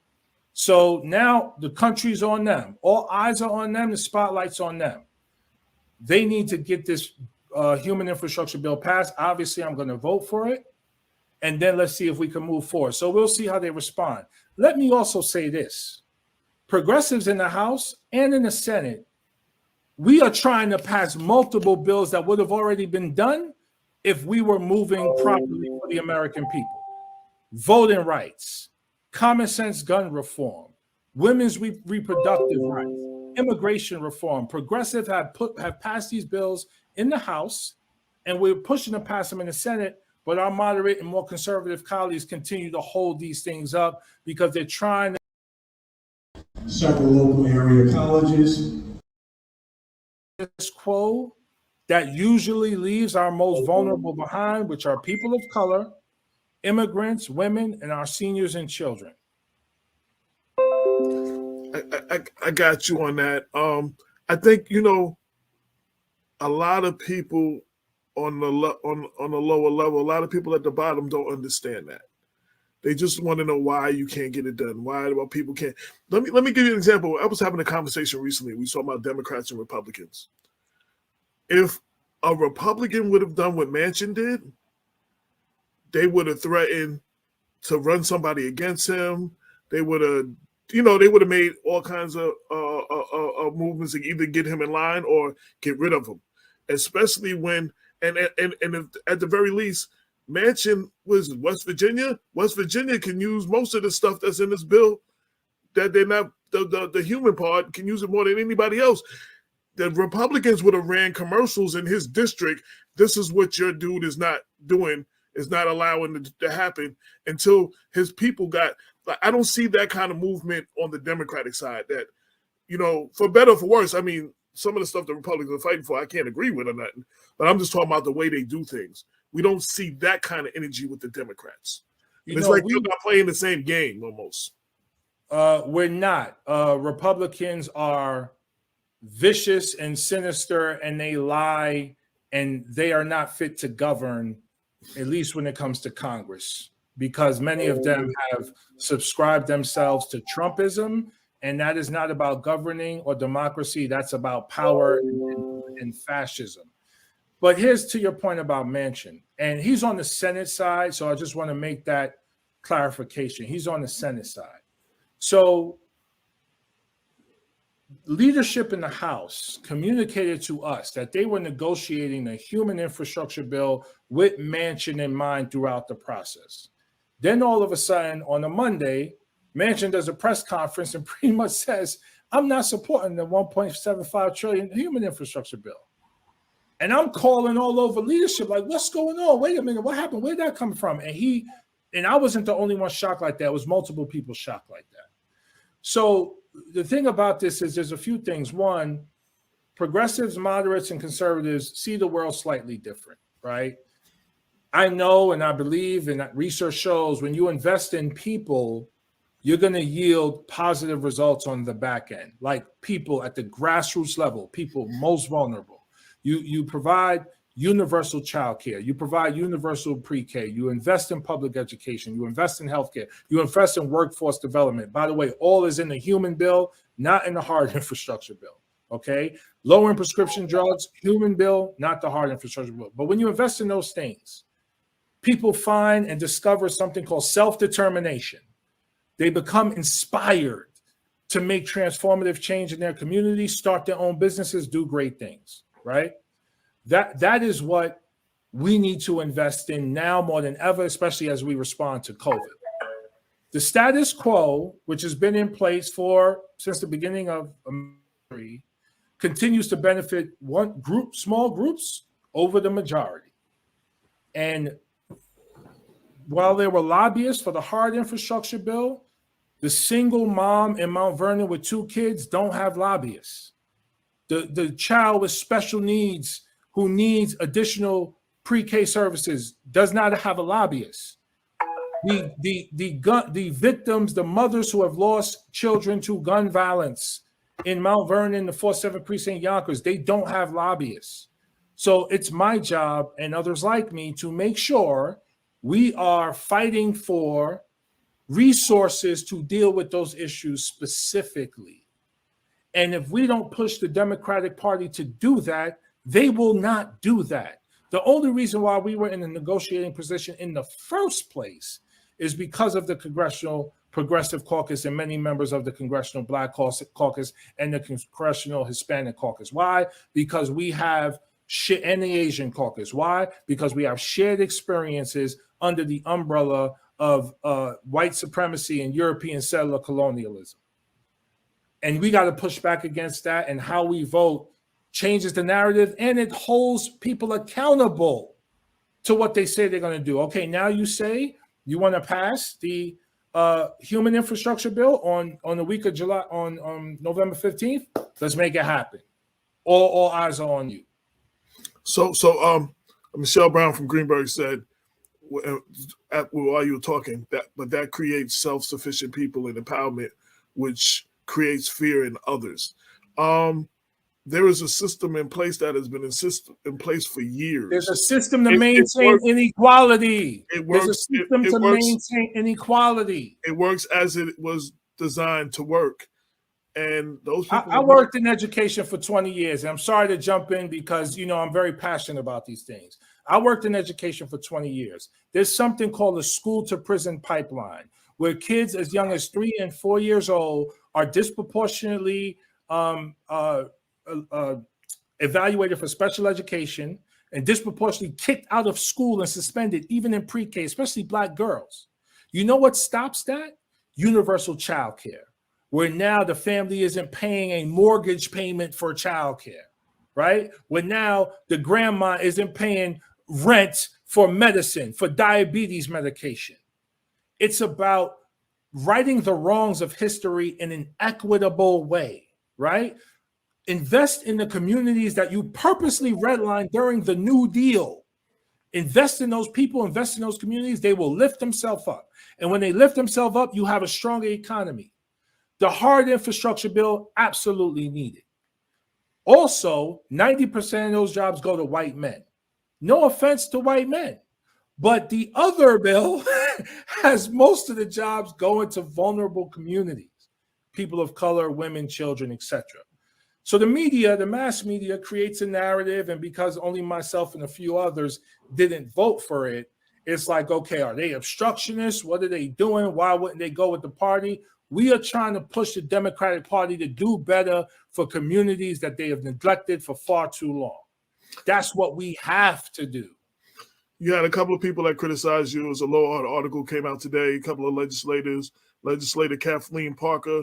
So now the country's on them. All eyes are on them. The spotlight's on them. They need to get this human infrastructure bill passed. Obviously, I'm going to vote for it. And then let's see if we can move forward. So we'll see how they respond. Let me also say this. Progressives in the House and in the Senate, we are trying to pass multiple bills that would have already been done if we were moving properly for the American people. Voting rights, common sense gun reform, women's reproductive rights, immigration reform. Progressive have passed these bills in the House, and we're pushing to pass them in the Senate, but our moderate and more conservative colleagues continue to hold these things up because they're trying to several local area colleges. This quo that usually leaves our most vulnerable behind, which are people of color, immigrants, women, and our seniors and children. I got you on that. I think, a lot of people on the lower level, a lot of people at the bottom don't understand that. They just want to know why you can't get it done. Why people can't. Let me give you an example. I was having a conversation recently. We saw about Democrats and Republicans. If a Republican would have done what Manchin did, they would have threatened to run somebody against him. They would have, they would have made all kinds of movements to either get him in line or get rid of him. Especially when, and if, at the very least, Manchin was West Virginia. West Virginia can use most of the stuff that's in this bill that they're not, the human part can use it more than anybody else. The Republicans would have ran commercials in his district. This is what your dude is not doing, is not allowing it to happen until his people got, I don't see that kind of movement on the Democratic side that, for better or for worse, I mean, some of the stuff the Republicans are fighting for, I can't agree with or nothing, but I'm just talking about the way they do things. We don't see that kind of energy with the Democrats. It's like we're not playing the same game almost. We're not. Republicans are vicious and sinister, and they lie, and they are not fit to govern, at least when it comes to Congress, because many of them have subscribed themselves to Trumpism, and that is not about governing or democracy. That's about power and fascism. But here's to your point about Manchin, and he's on the Senate side, so I just want to make that clarification. He's on the Senate side. So leadership in the House communicated to us that they were negotiating a human infrastructure bill with Manchin in mind throughout the process. Then all of a sudden, on a Monday, Manchin does a press conference and pretty much says, I'm not supporting the $1.75 trillion human infrastructure bill. And I'm calling all over leadership, like, what's going on? Wait a minute, what happened? Where'd that come from? And I wasn't the only one shocked like that. It was multiple people shocked like that. So the thing about this is there's a few things. One, progressives, moderates, and conservatives see the world slightly different, right? I know and I believe, and research shows, when you invest in people, you're going to yield positive results on the back end, like people at the grassroots level, people most vulnerable. You provide universal childcare. You provide universal pre-K. You invest in public education. You invest in healthcare. You invest in workforce development. By the way, all is in the human bill, not in the hard infrastructure bill. Okay? Lowering prescription drugs, human bill, not the hard infrastructure bill. But when you invest in those things, people find and discover something called self-determination. They become inspired to make transformative change in their community, start their own businesses, do great things. Right? That is what we need to invest in now more than ever, especially as we respond to COVID. The status quo, which has been in place since the beginning of America, continues to benefit small groups over the majority. And while there were lobbyists for the hard infrastructure bill, The single mom in Mount Vernon with 2 kids don't have lobbyists. The child with special needs who needs additional pre-K services does not have a lobbyist. The victims, the mothers who have lost children to gun violence in Mount Vernon, the 47th Precinct, Yonkers, they don't have lobbyists. So it's my job and others like me to make sure we are fighting for resources to deal with those issues specifically. And if we don't push the Democratic Party to do that, they will not do that. The only reason why we were in a negotiating position in the first place is because of the Congressional Progressive Caucus and many members of the Congressional Black Caucus and the Congressional Hispanic Caucus. Why? Because we have and the Asian Caucus. Why? Because we have shared experiences under the umbrella of white supremacy and European settler colonialism. And we got to push back against that, and how we vote changes the narrative, and it holds people accountable to what they say they're going to do. Okay, now you say you want to pass the human infrastructure bill on the week of July, on November 15th. Let's make it happen. All eyes are on you. So Michelle Brown from Greenberg said, while you were talking, that creates self-sufficient people and empowerment, which creates fear in others. There is a system in place that has been in place for years. There's a system to maintain inequality. There's a system to maintain inequality. It works as it was designed to work. And those people. I worked in education for 20 years. And I'm sorry to jump in because, I'm very passionate about these things. I worked in education for 20 years. There's something called a school to prison pipeline, where kids as young as 3 and 4 years old are disproportionately evaluated for special education and disproportionately kicked out of school and suspended, even in pre-K, especially Black girls. You know what stops that? Universal child care, where now the family isn't paying a mortgage payment for child care, right? Where now the grandma isn't paying rent for medicine, for diabetes medication. It's about righting the wrongs of history in an equitable way, right? Invest in the communities that you purposely redlined during the New Deal. Invest in those people, invest in those communities, they will lift themselves up. And when they lift themselves up, you have a stronger economy. The hard infrastructure bill, absolutely needed. Also, 90% of those jobs go to white men. No offense to white men, but the other bill has most of the jobs going to vulnerable communities, people of color, women, children, etc. So the media, the mass media, creates a narrative, and because only myself and a few others didn't vote for it, it's like, okay, are they obstructionists? What are they doing? Why wouldn't they go with the party? We are trying to push the Democratic Party to do better for communities that they have neglected for far too long. That's what we have to do. You had a couple of people that criticized you. It was a Law article came out today. A couple of Legislator Kathleen Parker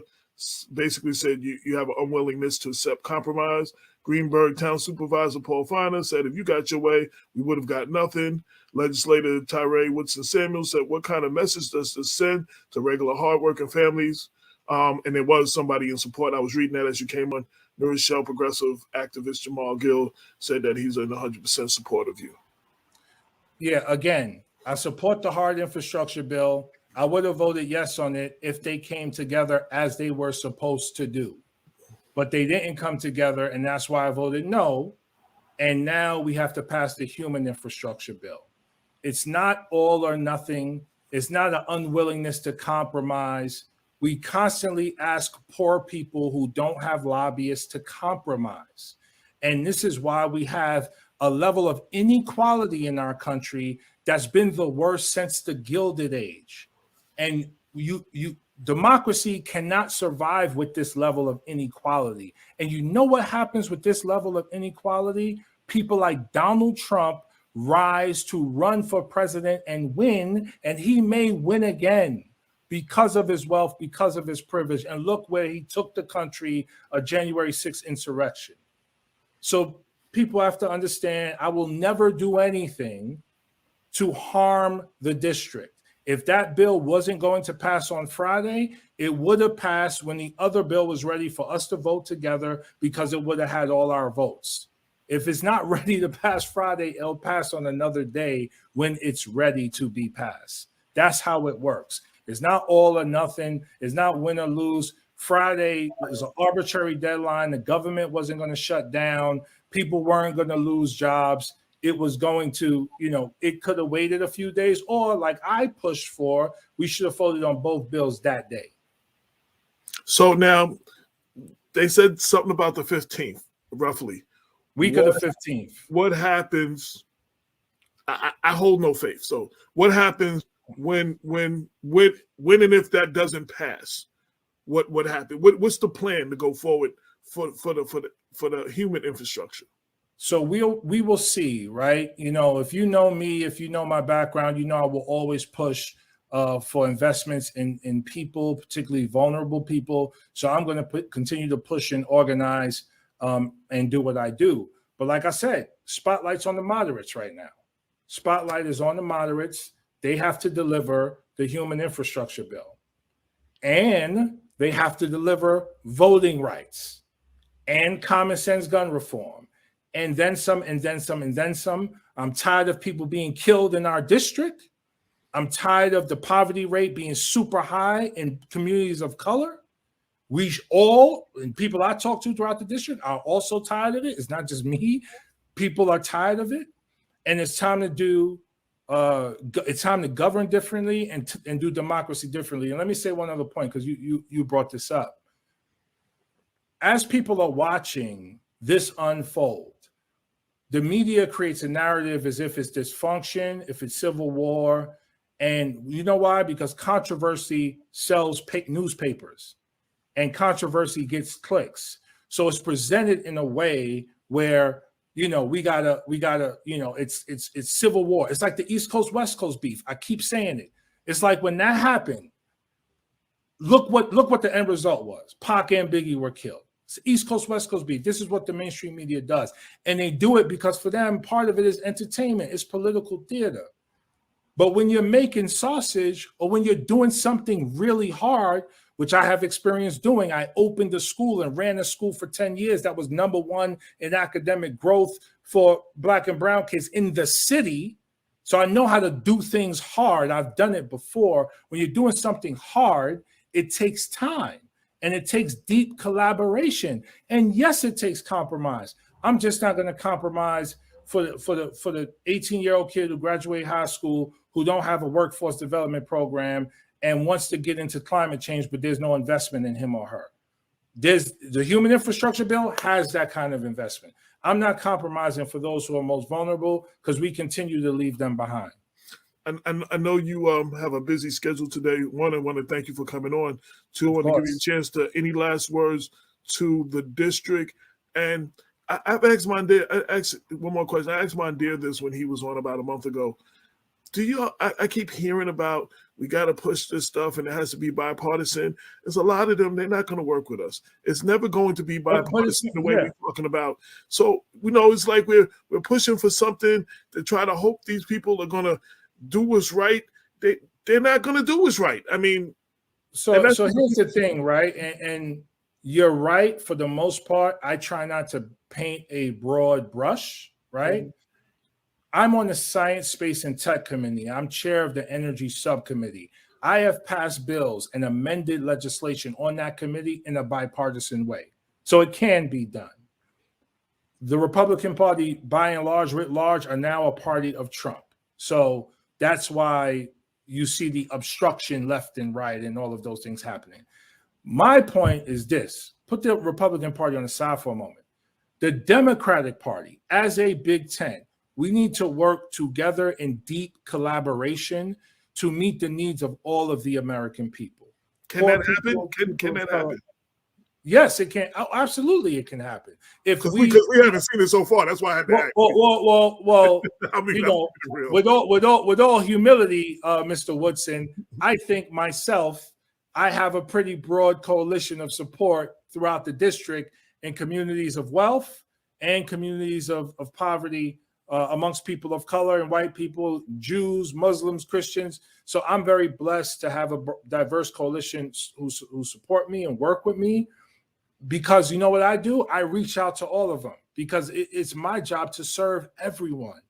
basically said you have an unwillingness to accept compromise. Greenberg Town Supervisor Paul Feiner said, if you got your way, we would have got nothing. Legislator Tyree Woodson Samuel said, what kind of message does this send to regular hardworking families? And there was somebody in support. I was reading that as you came on. New Rochelle progressive activist Jamal Gill said that he's in 100% support of you. Yeah, again, I support the hard infrastructure bill. I would have voted yes on it if they came together as they were supposed to do. But they didn't come together, and that's why I voted no. And now we have to pass the human infrastructure bill. It's not all or nothing. It's not an unwillingness to compromise. We constantly ask poor people who don't have lobbyists to compromise. And this is why we have a level of inequality in our country that's been the worst since the Gilded Age. And democracy cannot survive with this level of inequality. And you know what happens with this level of inequality? People like Donald Trump rise to run for president and win, and he may win again because of his wealth, because of his privilege. And look where he took the country, a January 6th insurrection. So people have to understand, I will never do anything to harm the district. If that bill wasn't going to pass on Friday, it would have passed when the other bill was ready for us to vote together because it would have had all our votes. If it's not ready to pass Friday, it'll pass on another day when it's ready to be passed. That's how it works. It's not all or nothing. It's not win or lose. Friday was an arbitrary deadline. The government wasn't going to shut down. People weren't going to lose jobs. It was going to, it could have waited a few days, or like I pushed for, we should have voted on both bills that day. So now they said something about the 15th, roughly. Week of the 15th. What happens? I hold no faith. So what happens when and if that doesn't pass? What happened? What's the plan to go forward for the human infrastructure? So we will see, right? If you know me, if you know my background, I will always push for investments in people, particularly vulnerable people. So I'm going to continue to push and organize and do what I do. But like I said, spotlight's on the moderates right now. Spotlight is on the moderates. They have to deliver the human infrastructure bill. And they have to deliver voting rights and common sense gun reform. And then some, and then some, and then some. I'm tired of people being killed in our district. I'm tired of the poverty rate being super high in communities of color. We all, and people I talk to throughout the district, are also tired of it. It's not just me. People are tired of it. And it's time to do, it's time to govern differently and do democracy differently. And let me say one other point, because you brought this up. As people are watching this unfold, the media creates a narrative as if it's dysfunction, if it's civil war. And you know why? Because controversy sells newspapers and controversy gets clicks. So it's presented in a way where, we gotta, it's civil war. It's like the East Coast, West Coast beef. I keep saying it. It's like when that happened, look what the end result was. Pac and Biggie were killed. It's East Coast, West Coast beef. This is what the mainstream media does. And they do it because for them, part of it is entertainment. It's political theater. But when you're making sausage or when you're doing something really hard, which I have experience doing, I opened a school and ran a school for 10 years. That was #1 in academic growth for Black and brown kids in the city. So I know how to do things hard. I've done it before. When you're doing something hard, it takes time. And it takes deep collaboration. And yes, it takes compromise. I'm just not going to compromise for the 18-year-old kid who graduated high school, who don't have a workforce development program and wants to get into climate change, but there's no investment in him or her. The human infrastructure bill has that kind of investment. I'm not compromising for those who are most vulnerable because we continue to leave them behind. And I know you have a busy schedule today. One, I want to thank you for coming on. Two, I want to give you a chance to any last words to the district. And I've asked one more question. I asked Mondir this when he was on about a month ago. I keep hearing about we got to push this stuff and it has to be bipartisan. There's a lot of them, they're not going to work with us. It's never going to be bipartisan the way we're talking about. So, it's like we're pushing for something to try to hope these people are going to do what's right. They're not going to do what's right. I mean, so here's the thing, right? And you're right for the most part. I try not to paint a broad brush, right? Mm-hmm. I'm on the Science, Space, and Tech Committee. I'm chair of the Energy Subcommittee. I have passed bills and amended legislation on that committee in a bipartisan way. So it can be done. The Republican Party, by and large, writ large, are now a party of Trump. So that's why you see the obstruction left and right and all of those things happening. My point is this. Put the Republican Party on the side for a moment. The Democratic Party, as a Big Ten, we need to work together in deep collaboration to meet the needs of all of the American people. Can that happen? Can that happen? Yes, it can. Oh, absolutely, it can happen. Because we haven't seen it so far. That's why I had to ask. Well I mean, with all humility, Mr. Woodson, I think myself, I have a pretty broad coalition of support throughout the district in communities of wealth and communities of poverty amongst people of color and white people, Jews, Muslims, Christians. So I'm very blessed to have a diverse coalition who support me and work with me, because you know what I do? I reach out to all of them, because it's my job to serve everyone.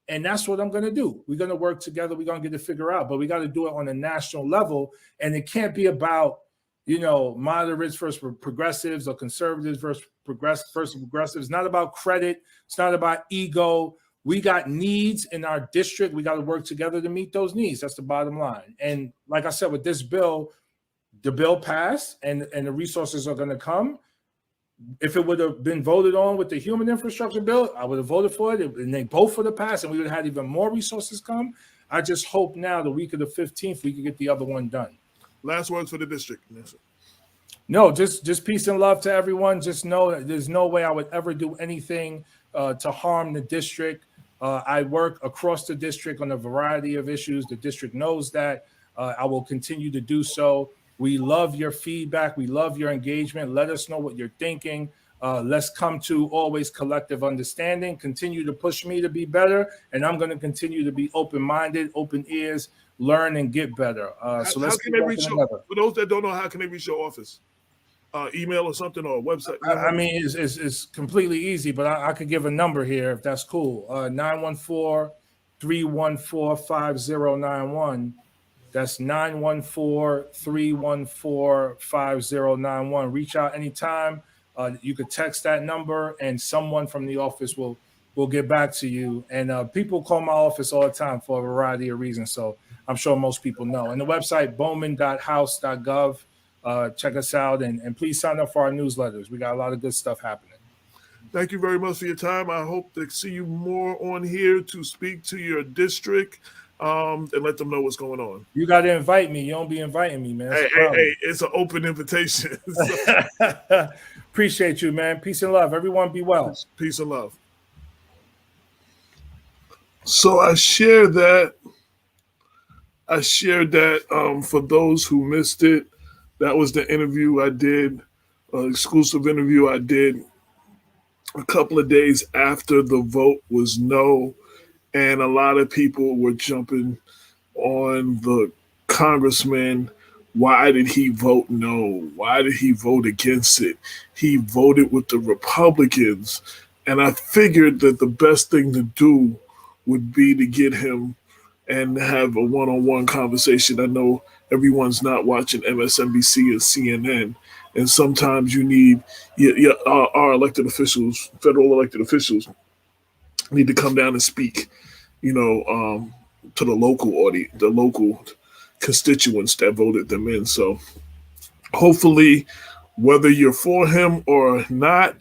And that's what I'm going to do. We're going to work together. We're going to get it figured out, but we got to do it on a national level. And it can't be about, moderates versus progressives or conservatives versus progressives. It's not about credit. It's not about ego. We got needs in our district. We got to work together to meet those needs. That's the bottom line. And like I said, with this bill, the bill passed and the resources are going to come. If it would have been voted on with the human infrastructure bill, I would have voted for it, and they both would have passed, and we would have had even more resources come. I just hope now, the week of the 15th, we can get the other one done. Last words for the district. No, just peace and love to everyone. Just know that there's no way I would ever do anything to harm the district. I work across the district on a variety of issues. The district knows that. I will continue to do so. We love your feedback. We love your engagement. Let us know what you're thinking. Let's come to always collective understanding. Continue to push me to be better, and I'm going to continue to be open-minded, open ears, learn and get better. So let's how can they reach you? For those that don't know, how can they reach your office? Email or something, or a website? I mean, it's completely easy, but I could give a number here if that's cool. 914-314-5091. That's 914-314-5091. Reach out anytime. You could text that number, and someone from the office will get back to you. And people call my office all the time for a variety of reasons, so I'm sure most people know. And the website, bowman.house.gov. Check us out, and please sign up for our newsletters. We got a lot of good stuff happening. Thank you very much for your time. I hope to see you more on here to speak to your district. And let them know what's going on. You got to invite me. You don't be inviting me, man. Hey, it's an open invitation. Appreciate you, man. Peace and love. Everyone be well. Peace and love. So I shared that for those who missed it. That was the interview I did, exclusive interview I did a couple of days after the vote was no. And a lot of people were jumping on the congressman. Why did he vote no? Why did he vote against it? He voted with the Republicans. And I figured that the best thing to do would be to get him and have a one-on-one conversation. I know everyone's not watching MSNBC and CNN. And sometimes you need our elected officials, federal elected officials, need to come down and speak, to the local audience, the local constituents that voted them in. So hopefully, whether you're for him or not,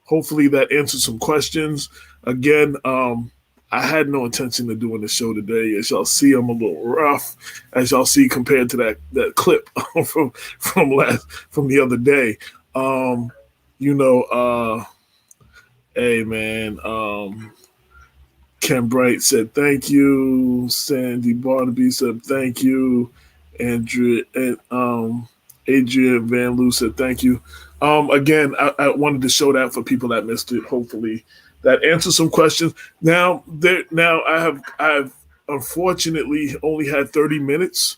hopefully that answers some questions. Again, I had no intention of doing the show today. As y'all see, I'm a little rough, as y'all see compared to that clip from the other day. Hey man, Ken Bright said thank you. Sandy Barnaby said thank you. Andrea and Adrian Van Loo said thank you. Again, I wanted to show that for people that missed it. Hopefully that answers some questions. Now I've unfortunately only had 30 minutes.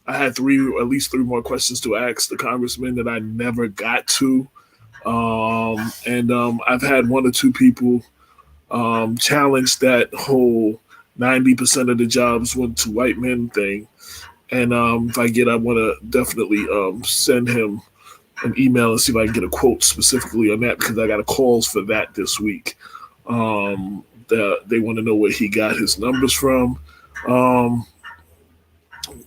I had at least three more questions to ask the congressman that I never got to. I've had one or two people challenge that whole 90% of the jobs went to white men thing. And if I want to definitely send him an email and see if I can get a quote specifically on that, because I got calls for that this week. They want to know where he got his numbers from.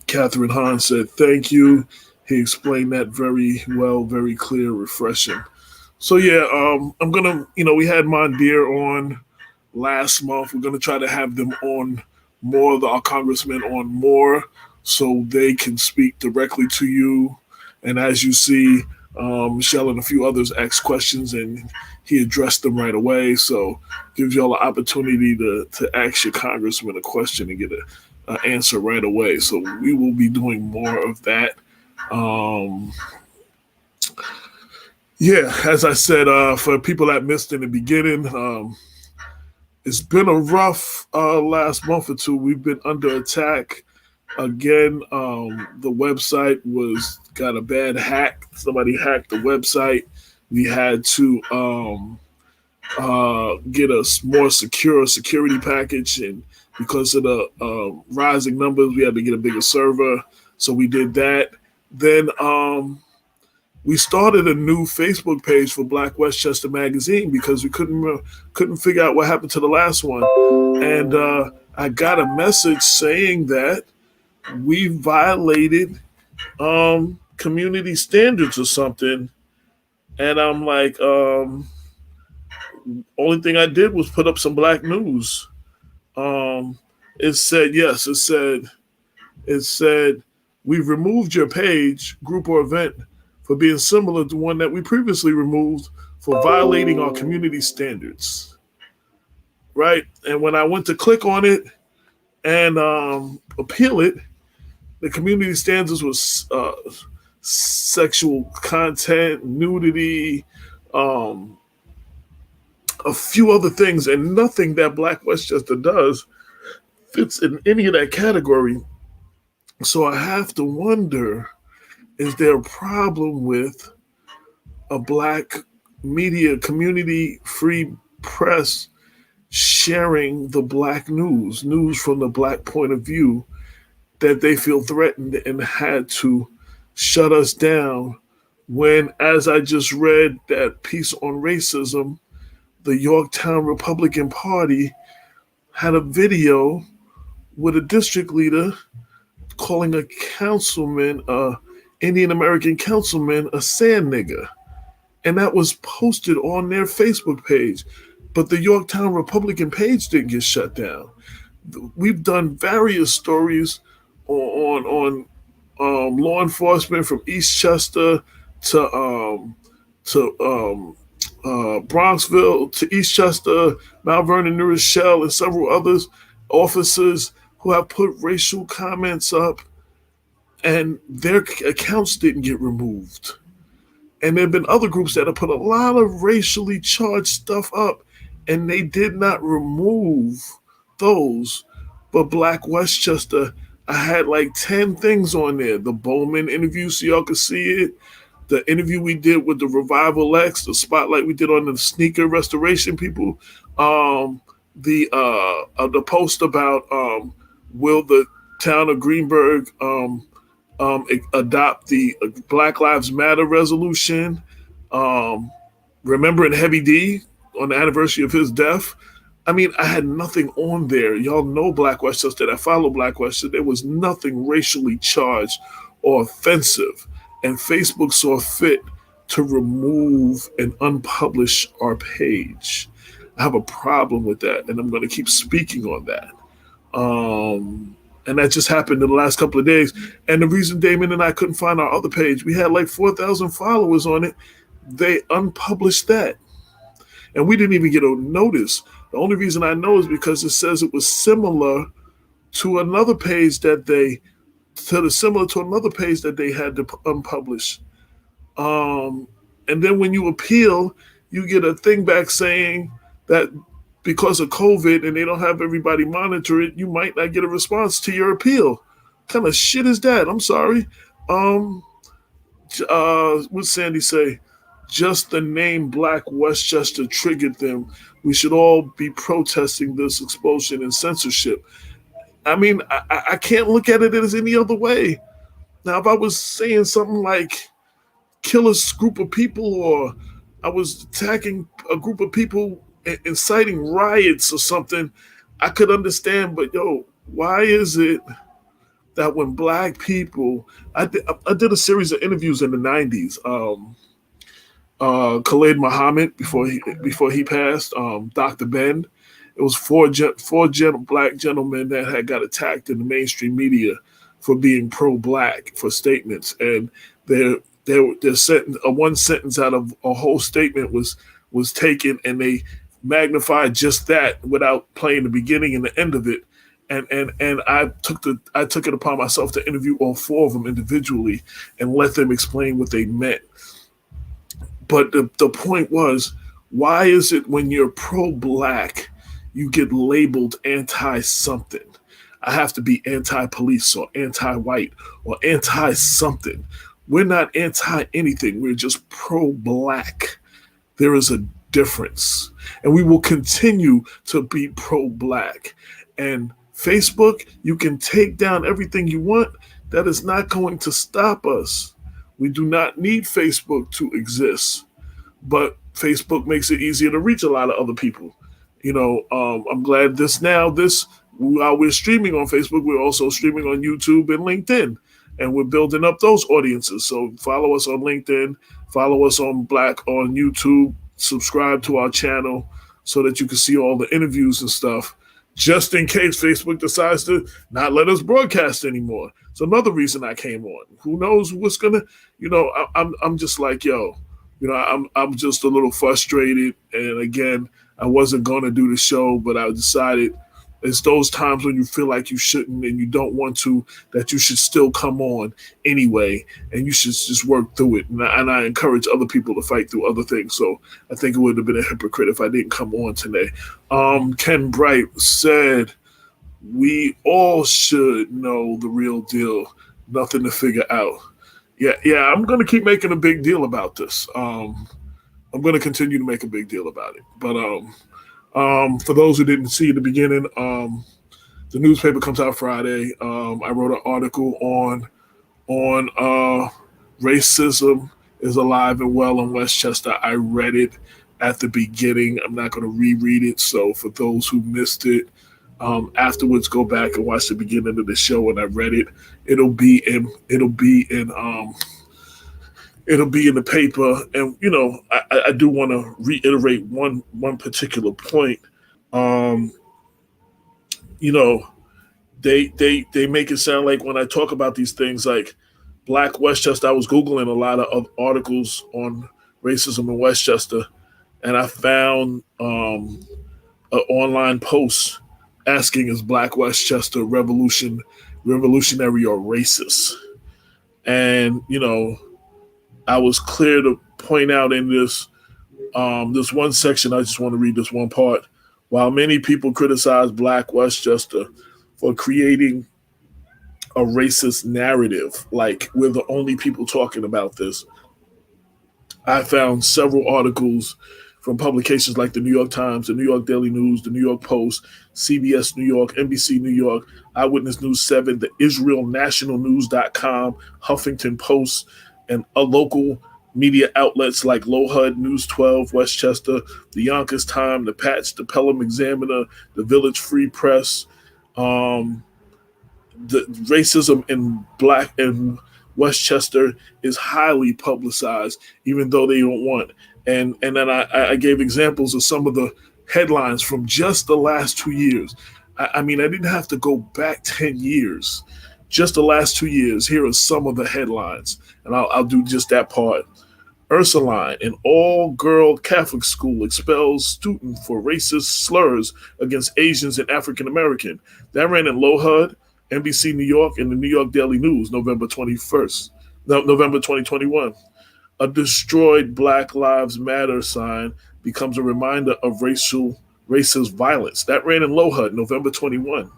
Catherine Hahn said, thank you. He explained that very well, very clear, refreshing. So yeah, I'm going to, we had Mondier on last month. We're going to try to have them on more, our congressmen on more, so they can speak directly to you. And as you see, Michelle and a few others asked questions and he addressed them right away. So gives y'all an opportunity to ask your congressman a question and get an answer right away. So we will be doing more of that. As I said, for people that missed in the beginning, It's been a rough last month or two. We've been under attack again. The website got a bad hack. Somebody hacked the website. We had to get a more secure security package, and because of the rising numbers, we had to get a bigger server. So we did that. Then we started a new Facebook page for Black Westchester Magazine because we couldn't figure out what happened to the last one. And I got a message saying that we violated community standards or something. And I'm like, only thing I did was put up some black news. It said, we've removed your page, group, or event for being similar to one that we previously removed for violating our community standards. Right? And when I went to click on it and appeal it, the community standards was sexual content, nudity, a few other things, and nothing that Black Westchester does fits in any of that category. So I have to wonder, is there a problem with a black media community free press sharing the black news from the black point of view, that they feel threatened and had to shut us down when, as I just read that piece on racism, the Yorktown Republican Party had a video with a district leader calling a councilman, Indian American councilman, a sand nigger. And that was posted on their Facebook page. But the Yorktown Republican page didn't get shut down. We've done various stories on law enforcement from Eastchester to Bronxville to Eastchester, Mount Vernon, New Rochelle, and several others, officers who have put racial comments up and their accounts didn't get removed. And there have been other groups that have put a lot of racially charged stuff up and they did not remove those. But Black Westchester, I had like 10 things on there. The Bowman interview, so y'all could see it. The interview we did with the Revival X, the spotlight we did on the sneaker restoration people. The post about will the town of Greenburgh adopt the Black Lives Matter resolution. Remembering Heavy D on the anniversary of his death. I mean, I had nothing on there. Y'all know Black Westchester, that follow Black Westchester. There was nothing racially charged or offensive. And Facebook saw fit to remove and unpublish our page. I have a problem with that, and I'm going to keep speaking on that. And that just happened in the last couple of days. And the reason Damon and I couldn't find our other page, we had like 4,000 followers on it. They unpublished that. And we didn't even get a notice. The only reason I know is because it says it was similar to another page that they had to unpublish. And then when you appeal, you get a thing back saying that because of COVID and they don't have everybody monitor it, you might not get a response to your appeal. What kind of shit is that? I'm sorry. What Sandy say? Just the name Black Westchester triggered them. We should all be protesting this explosion in censorship. I mean, I can't look at it as any other way. Now, if I was saying something like kill a group of people, or I was attacking a group of people, inciting riots or something, I could understand. But yo, why is it that when Black people, I did a series of interviews in the 90s, Khalid Muhammad before he passed, Dr. Ben. It was four Black gentlemen that had got attacked in the mainstream media for being pro-Black for statements, and their sentence, one sentence out of a whole statement was taken, and they magnified just that without playing the beginning and the end of it. And I took it upon myself to interview all four of them individually and let them explain what they meant. But the point was, why is it when you're pro-Black, you get labeled anti-something. I have to be anti-police or anti-white or anti-something. We're not anti-anything. We're just pro-black. There is a difference. And we will continue to be pro-black. And Facebook, you can take down everything you want. That is not going to stop us. We do not need Facebook to exist. But Facebook makes it easier to reach a lot of other people. I'm glad while we're streaming on Facebook, we're also streaming on YouTube and LinkedIn. And we're building up those audiences. So follow us on LinkedIn, follow us on Black on YouTube, subscribe to our channel so that you can see all the interviews and stuff, just in case Facebook decides to not let us broadcast anymore. It's another reason I came on. Who knows what's gonna, I'm just like, I'm just a little frustrated. And again, I wasn't gonna do the show, but I decided it's those times when you feel like you shouldn't and you don't want to, that you should still come on anyway, and you should just work through it. And I encourage other people to fight through other things. So I think it would have been a hypocrite if I didn't come on today. Ken Bright said, we all should know the real deal. Nothing to figure out. Yeah, I'm going to keep making a big deal about this. I'm going to continue to make a big deal about it. But for those who didn't see in the beginning, the newspaper comes out Friday. I wrote an article on racism is alive and well in Westchester. I read it at the beginning. I'm not going to reread it. So for those who missed it, afterwards go back and watch the beginning of the show. And I read it. It'll be in the paper. And I do want to reiterate one particular point. They make it sound like when I talk about these things like Black Westchester, I was Googling a lot of articles on racism in Westchester, and I found an online post asking, is Black Westchester revolutionary or racist? And, I was clear to point out in this one section, I just want to read this one part. While many people criticize Black Westchester for creating a racist narrative, like we're the only people talking about this, I found several articles from publications like the New York Times, the New York Daily News, the New York Post, CBS New York, NBC New York, Eyewitness News 7, the IsraelNationalNews.com, Huffington Post, and local media outlets like LoHUD, News 12, Westchester, the Yonkers Times, the Patch, the Pelham Examiner, the Village Free Press. The racism in Black and Westchester is highly publicized, even though they don't want. And then I gave examples of some of the headlines from just the last 2 years. I mean, I didn't have to go back 10 years. Just the last 2 years, here are some of the headlines, and I'll do just that part. Ursuline, an all-girl Catholic school, expels student for racist slurs against Asians and African American. That ran in LoHUD, NBC New York, and the New York Daily News, November 2021. A destroyed Black Lives Matter sign becomes a reminder of racist violence. That ran in LoHUD, November 21.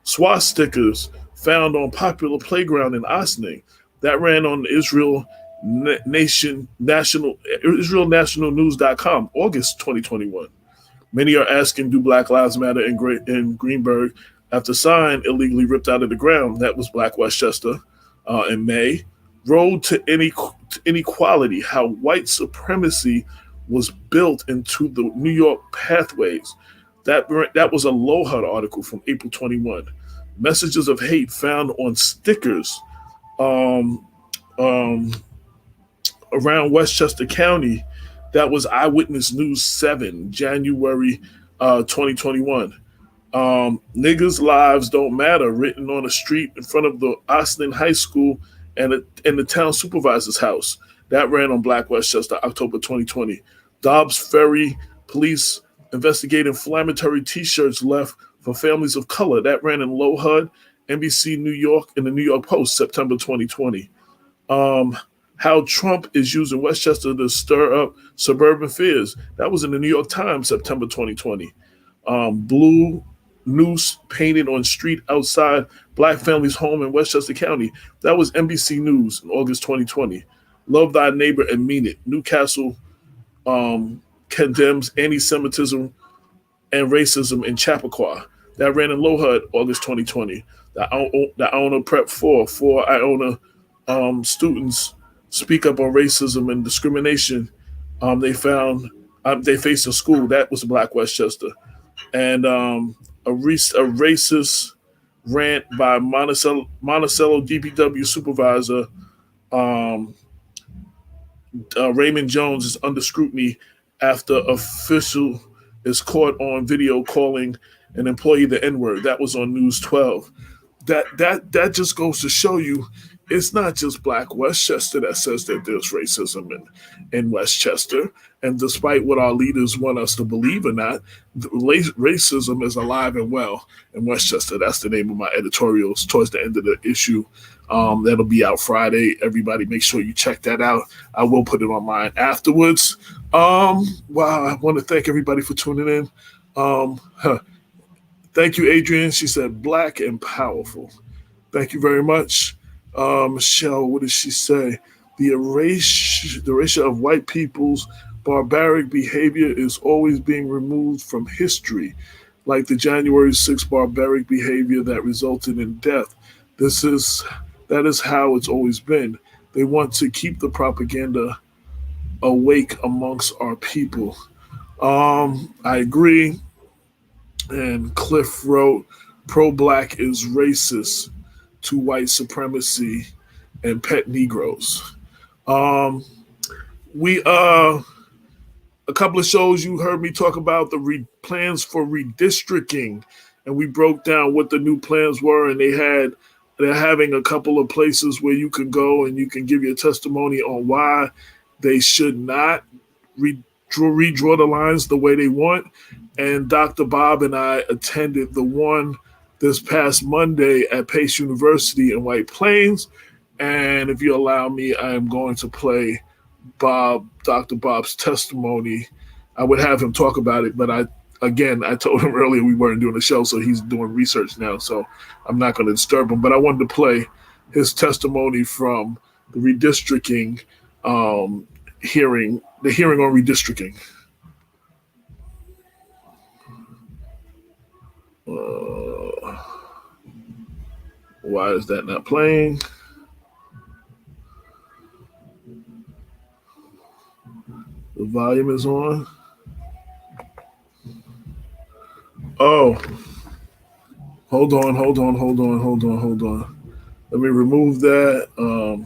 Swastikas found on popular playground in Ossining. That ran on Israel National News.com, August 2021. Many are asking, do Black Lives Matter in Greenberg after sign illegally ripped out of the ground? That was Black Westchester in May. Road to Inequality, how white supremacy was built into the New York pathways. That was a LoHUD article from April 21. Messages of hate found on stickers around Westchester County. That was Eyewitness News 7, January 2021. Niggas' lives don't matter, written on a street in front of the Austin High School and in the town supervisor's house. That ran on Black Westchester, October 2020. Dobbs Ferry police investigate inflammatory T-shirts left for families of color. That ran in LoHUD, NBC New York, and the New York Post, September 2020. How Trump is using Westchester to stir up suburban fears. That was in the New York Times, September 2020. Blue noose painted on street outside Black family's home in Westchester County. That was NBC News in August 2020. Love thy neighbor and mean it. Newcastle condemns anti-Semitism and racism in Chappaqua. That ran in Lowhud, August 2020. The Iona Prep 4 Iona students speak up on racism and discrimination they faced in school. That was Black Westchester. And a racist rant by Monticello DPW supervisor Raymond Jones is under scrutiny after official is caught on video calling an employee the N-word. That was on News 12. That just goes to show you it's not just Black Westchester that says that there's racism in Westchester. And despite what our leaders want us to believe or not, racism is alive and well in Westchester. That's the name of my editorials towards the end of the issue. That'll be out Friday. Everybody make sure you check that out. I will put it online afterwards. Wow, I want to thank everybody for tuning in. Thank you, Adrian. She said, Black and powerful. Thank you very much. Michelle, what did she say? The erasure of white people's barbaric behavior is always being removed from history, like the January 6th barbaric behavior that resulted in death. That is how it's always been. They want to keep the propaganda awake amongst our people. I agree. And Cliff wrote, pro-Black is racist to white supremacy and pet Negroes. A couple of shows you heard me talk about the plans for redistricting, and we broke down what the new plans were, and they're having a couple of places where you can go and you can give your testimony on why they should not redraw the lines the way they want. And Dr. Bob and I attended the one this past Monday at Pace University in White Plains. And if you allow me, I am going to play Dr. Bob's testimony. I would have him talk about it, but I told him earlier we weren't doing a show, so he's doing research now, so I'm not going to disturb him. But I wanted to play his testimony from the redistricting hearing, the hearing on redistricting. Why is that not playing? The volume is on. Oh, hold on. Let me remove that. I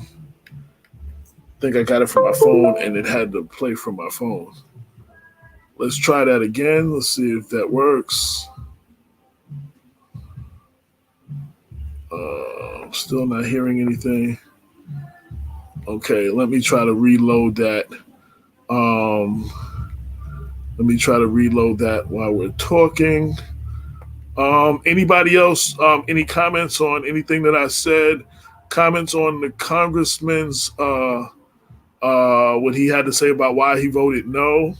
think I got it from my phone and it had to play from my phone. Let's try that again. Let's see if that works. I'm still not hearing anything. Okay, let me try to reload that. Let me try to reload that while we're talking. Anybody else, any comments on anything that I said? Comments on the congressman's, what he had to say about why he voted no?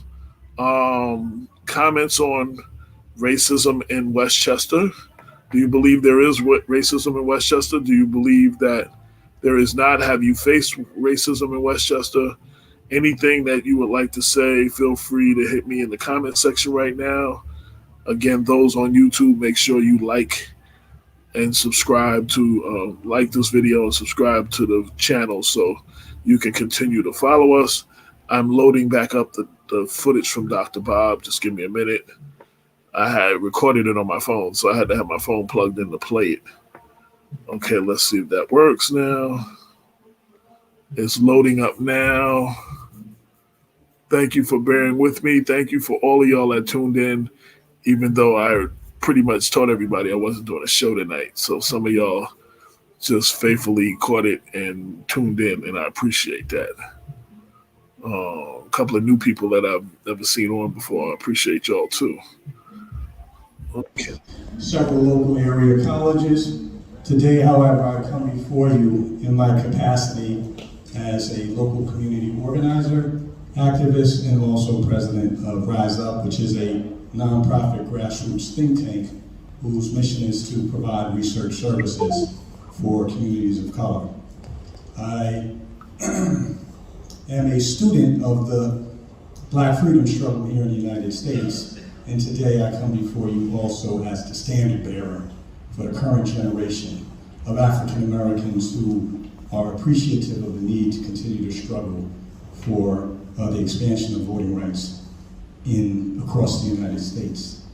Comments on racism in Westchester? Do you believe there is racism in Westchester? Do you believe that there is not? Have you faced racism in Westchester? Anything that you would like to say, feel free to hit me in the comment section right now. Again, those on YouTube, make sure you like and subscribe to, like this video and subscribe to the channel so you can continue to follow us. I'm loading back up the footage from Dr. Bob. Just give me a minute. I had recorded it on my phone, so I had to have my phone plugged in to play it. Okay, let's see if that works now. It's loading up now. Thank you for bearing with me. Thank you for all of y'all that tuned in, even though I pretty much told everybody I wasn't doing a show tonight. So some of y'all just faithfully caught it and tuned in, and I appreciate that. A couple of new people that I've never seen on before. I appreciate y'all too. Okay. Several local area colleges. Today, however, I come before you in my capacity as a local community organizer, activist, and also president of Rise Up, which is a nonprofit grassroots think tank whose mission is to provide research services for communities of color. I am a student of the Black freedom struggle here in the United States, and today I come before you also as the standard bearer for the current generation of African Americans who are appreciative of the need to continue to struggle for the expansion of voting rights across the United States.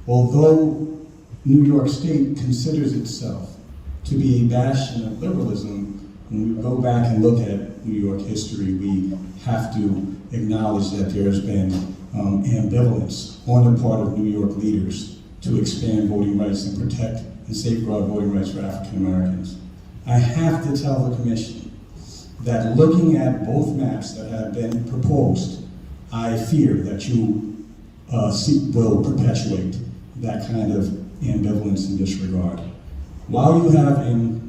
Although New York State considers itself to be a bastion of liberalism, when we go back and look at New York history, we have to acknowledge that there's been ambivalence on the part of New York leaders to expand voting rights and protect and safeguard voting rights for African Americans. I have to tell the Commission that looking at both maps that have been proposed, I fear that you will perpetuate that kind of ambivalence and disregard. While you have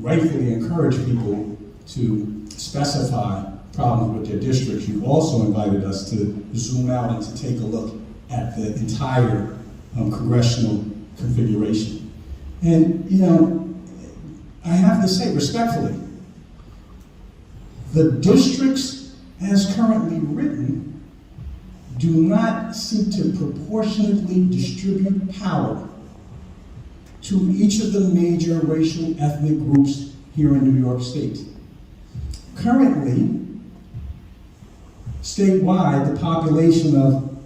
rightfully encouraged people to specify problems with their districts, you also invited us to zoom out and to take a look at the entire congressional configuration. And, you know, I have to say respectfully, the districts as currently written do not seek to proportionately distribute power to each of the major racial ethnic groups here in New York State. Currently, statewide, the population of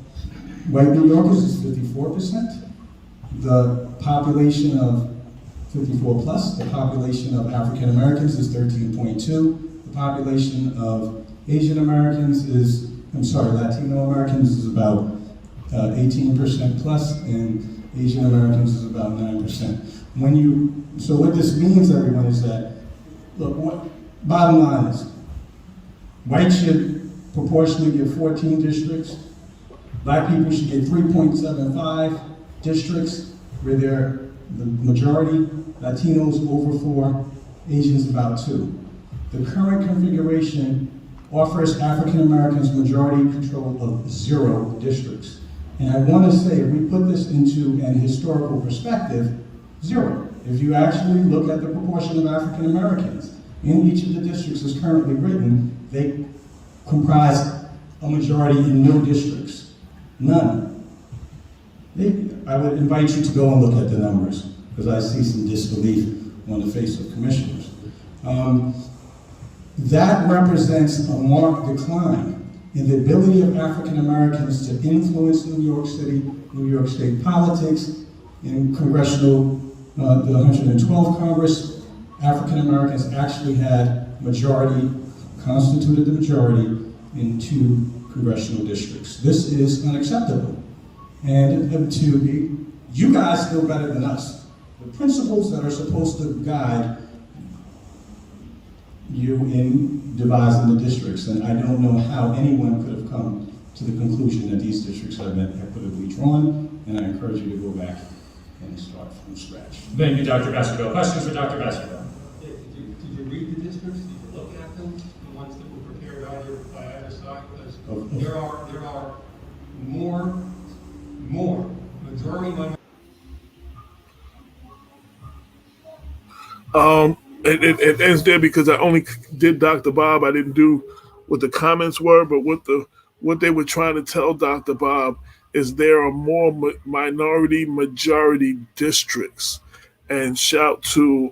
white New Yorkers is 54%. The population of 54 plus, the population of African Americans is 13.2. The population of Asian Americans is, Latino Americans is about 18% plus, and Asian Americans is about 9%. So what this means, everyone, is that, look, bottom line is, whites should proportionally get 14 districts. Black people should get 3.75 districts where they're the majority. Latinos over 4, Asians about 2. The current configuration offers African Americans majority control of 0 districts. And I want to say, if we put this into an historical perspective, 0. If you actually look at the proportion of African Americans in each of the districts as currently written, they comprise a majority in no districts. None. I would invite you to go and look at the numbers, because I see some disbelief on the face of commissioners. That represents a marked decline in the ability of African Americans to influence New York City, New York State politics. In congressional, the 112th Congress, African Americans actually had constituted the majority in 2 congressional districts. This is unacceptable. And you guys know better than us. The principles that are supposed to guide you in devising the districts, and I don't know how anyone could have come to the conclusion that these districts have been equitably drawn, and I encourage you to go back and start from scratch. Thank you, Dr. Baskerville. Questions for Dr. Baskerville? Did you read the districts? Did you look at them? The ones that were prepared by either side? Because there are more majority minority. It ends there because I only did Dr. Bob. I didn't do what the comments were, but what they were trying to tell Dr. Bob is there are more minority majority districts. And shout to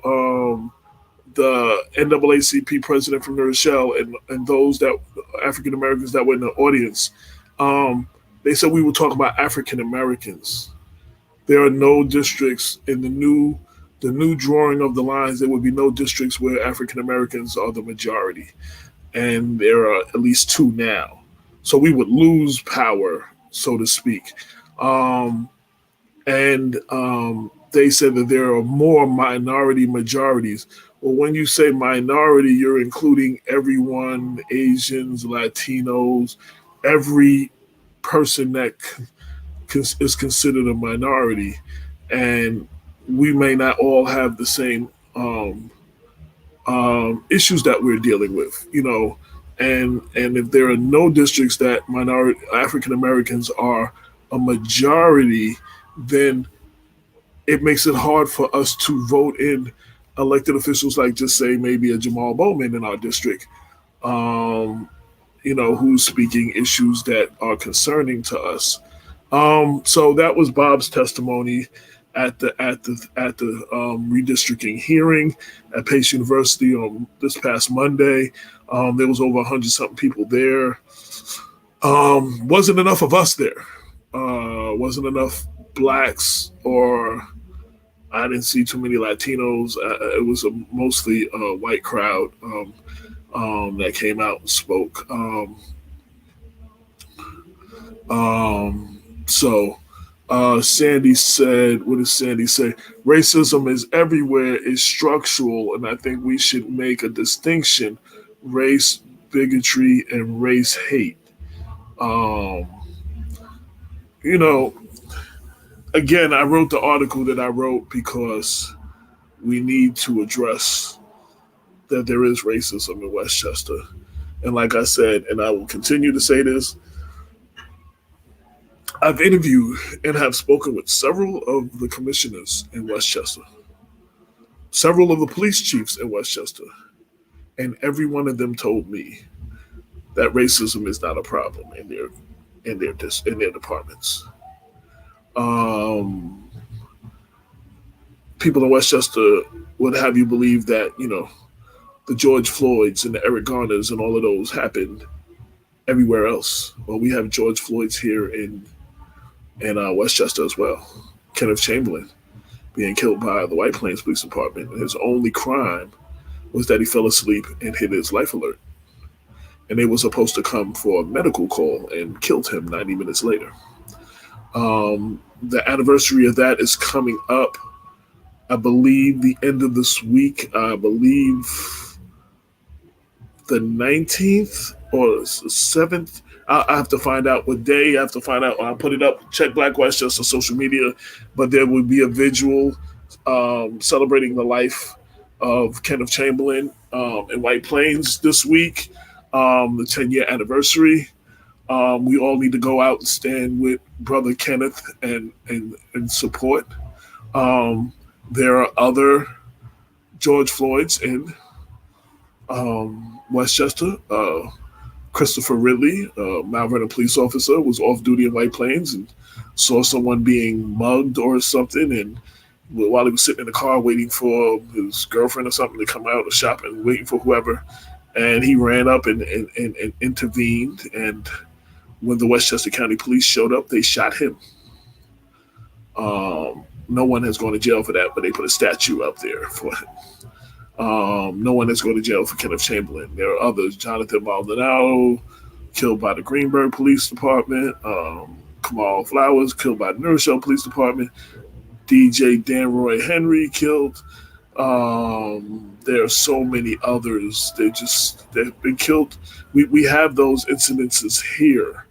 the NAACP president from New Rochelle and those that African Americans that were in the audience. They said we were talking about African Americans. There are no districts in the new drawing of the lines. There would be no districts where African Americans are the majority, and there are at least 2 now. So we would lose power, so to speak. They said that there are more minority majorities. Well, when you say minority, you're including everyone, Asians, Latinos, every person that is considered a minority. And we may not all have the same issues that we're dealing with, and if there are no districts that minority African Americans are a majority, then it makes it hard for us to vote in elected officials like, just say, maybe a Jamal Bowman in our district, who's speaking issues that are concerning to us. So that was Bob's testimony at the redistricting hearing at Pace University on this past Monday. There was over 100-something people there. Wasn't enough of us there. Wasn't enough Blacks, or I didn't see too many Latinos. It was a mostly white crowd that came out and spoke. Sandy said, what does Sandy say? Racism is everywhere, is structural, and I think we should make a distinction: race bigotry and race hate. Again, I wrote the article that I wrote because we need to address that there is racism in Westchester. And like I said, and I will continue to say this, I've interviewed and have spoken with several of the commissioners in Westchester, several of the police chiefs in Westchester, and every one of them told me that racism is not a problem in their departments. People in Westchester would have you believe that, the George Floyds and the Eric Garners and all of those happened everywhere else. Well, we have George Floyds here in Westchester as well. Kenneth Chamberlain being killed by the White Plains Police Department. His only crime was that he fell asleep and hit his life alert. And they were supposed to come for a medical call and killed him 90 minutes later. The anniversary of that is coming up, I believe, the end of this week. I believe the 19th or 7th. I have to find out what day. I have to find out. I'll put it up. Check Black Westchester social media. But there will be a visual celebrating the life of Kenneth Chamberlain in White Plains this week, the 10-year anniversary. We all need to go out and stand with Brother Kenneth and support. There are other George Floyds in Westchester. Christopher Ridley, Mount Vernon police officer, was off duty in White Plains and saw someone being mugged or something. And while he was sitting in the car waiting for his girlfriend or something to come out of shopping, waiting for whoever, and he ran up and intervened. And when the Westchester County Police showed up, they shot him. No one has gone to jail for that, but they put a statue up there for him. No one has gone to jail for Kenneth Chamberlain. There are others. Jonathan Maldonado, killed by the Greenberg Police Department. Kamal Flowers, killed by the New Rochelle Police Department. DJ Danroy Henry, killed. There are so many others. They've been killed. We have those incidences here.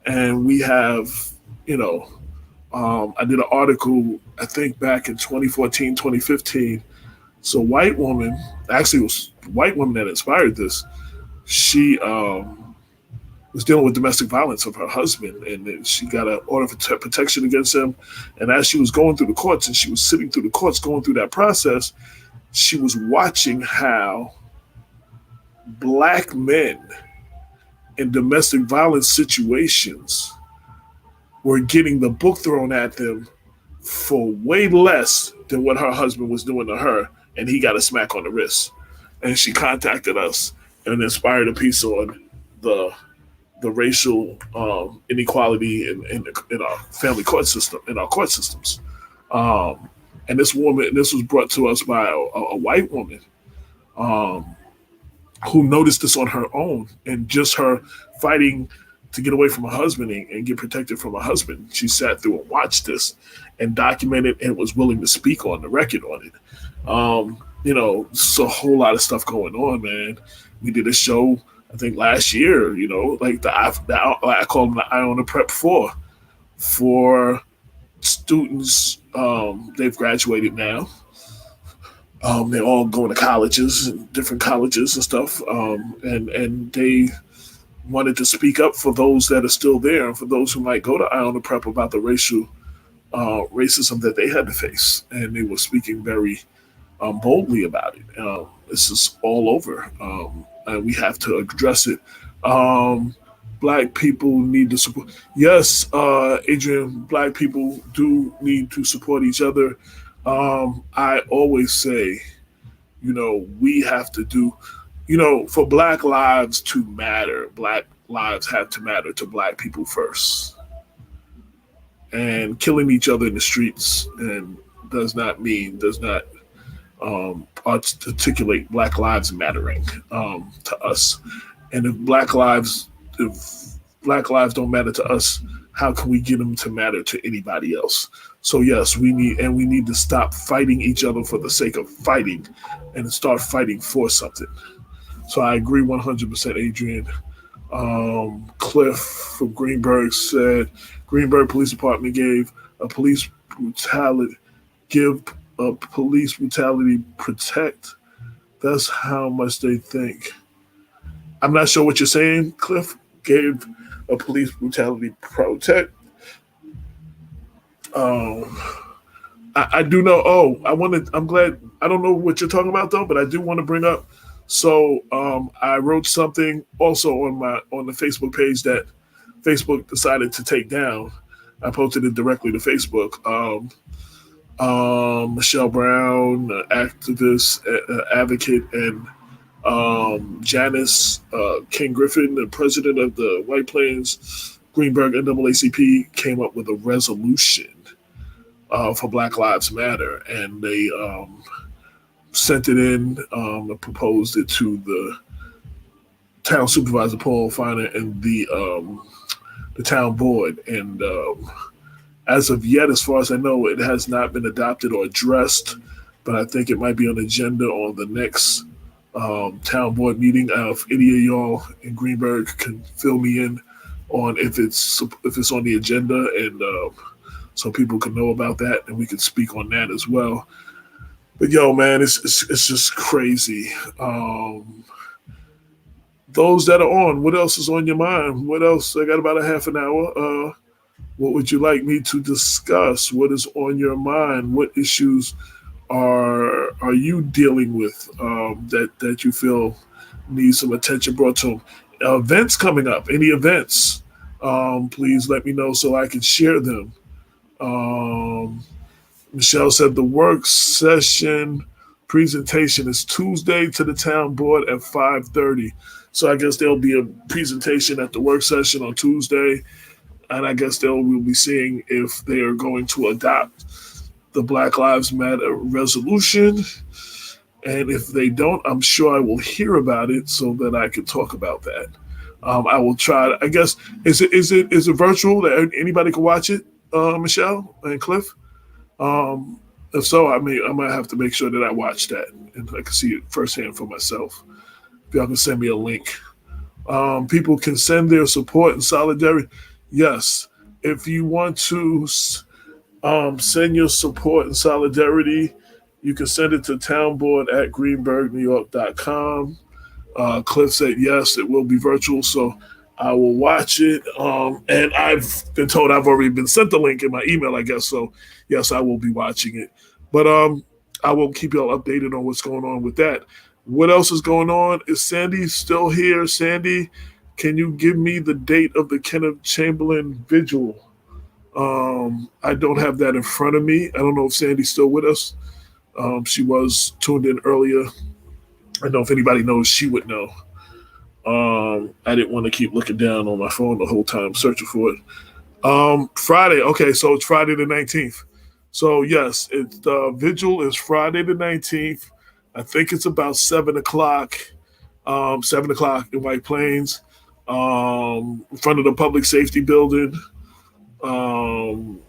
And we have, I did an article, I think back in 2014, 2015. So white woman, actually it was white woman that inspired this. She was dealing with domestic violence of her husband, and she got an order for protection against him. And as she was going through the courts, and she was sitting through the courts, going through that process, she was watching how Black men in domestic violence situations were getting the book thrown at them for way less than what her husband was doing to her, and he got a smack on the wrist. And she contacted us and inspired a piece on the racial inequality in our family court system, in our court systems. And this was brought to us by a white woman who noticed this on her own, and just her fighting to get away from her husband and get protected from her husband. She sat through and watched this and documented and was willing to speak on the record on it. It's a whole lot of stuff going on, man. We did a show, I think last year, like I call them the Eye on the Prep for students. They've graduated now. They're all going to colleges, different colleges and stuff. And they wanted to speak up for those that are still there and for those who might go to Iona Prep about the racism that they had to face. And they were speaking very boldly about it. This is all over, and we have to address it. Black people need to support. Yes, Adrian, Black people do need to support each other. I always say, we have to do, for Black lives to matter, Black lives have to matter to Black people first. And killing each other in the streets and does not articulate Black lives mattering to us. And if Black lives don't matter to us, how can we get them to matter to anybody else? So yes, we need to stop fighting each other for the sake of fighting and start fighting for something. So I agree 100%, Adrian. Cliff from Greenberg said, Greenberg Police Department gave a police brutality protect. That's how much they think. I'm not sure what you're saying, Cliff. Gave a police brutality protect. I do know. I'm glad. I don't know what you're talking about though, but I do want to bring up. So I wrote something also on the Facebook page that Facebook decided to take down. I posted it directly to Facebook. Michelle Brown, activist, advocate, and Janice King Griffin, the president of the White Plains Greenberg NAACP, came up with a resolution for Black Lives Matter, and they sent it in, proposed it to the town supervisor Paul Finer and the town board, and as of yet, as far as I know, it has not been adopted or addressed, but I think it might be on the agenda on the next town board meeting. If any of y'all in Greenberg can fill me in on if it's on the agenda, and so people can know about that, and we can speak on that as well. But yo, man, it's just crazy. Those that are on, what else is on your mind? What else? I got about a half an hour. What would you like me to discuss? What is on your mind? What issues are you dealing with that you feel need some attention brought to them? Events coming up. Any events? Please let me know so I can share them. Michelle said the work session presentation is Tuesday to the town board at 5:30. So I guess there'll be a presentation at the work session on Tuesday. And I guess we'll be seeing if they are going to adopt the Black Lives Matter resolution. And if they don't, I'm sure I will hear about it so that I can talk about that. I will try. I guess is it virtual that anybody can watch it, Michelle and Cliff? If so, I might have to make sure that I watch that and I can see it firsthand for myself. If y'all can send me a link. People can send their support and solidarity. Yes, if you want to send your support and solidarity, you can send it to townboard@greenbergnewyork.com. Cliff said yes, it will be virtual, so I will watch it. And I've been told I've already been sent the link in my email, I guess. So yes, I will be watching it. But I will keep y'all updated on what's going on with that. What else is going on? Is Sandy still here? Sandy, can you give me the date of the Kenneth Chamberlain vigil? I don't have that in front of me. I don't know if Sandy's still with us. She was tuned in earlier. I don't know if anybody knows, she would know. I didn't want to keep looking down on my phone the whole time searching for it. Friday. Okay, so it's Friday the 19th. So yes, the vigil is Friday the 19th. I think it's about 7 o'clock. 7 o'clock in White Plains, in front of the public safety building. And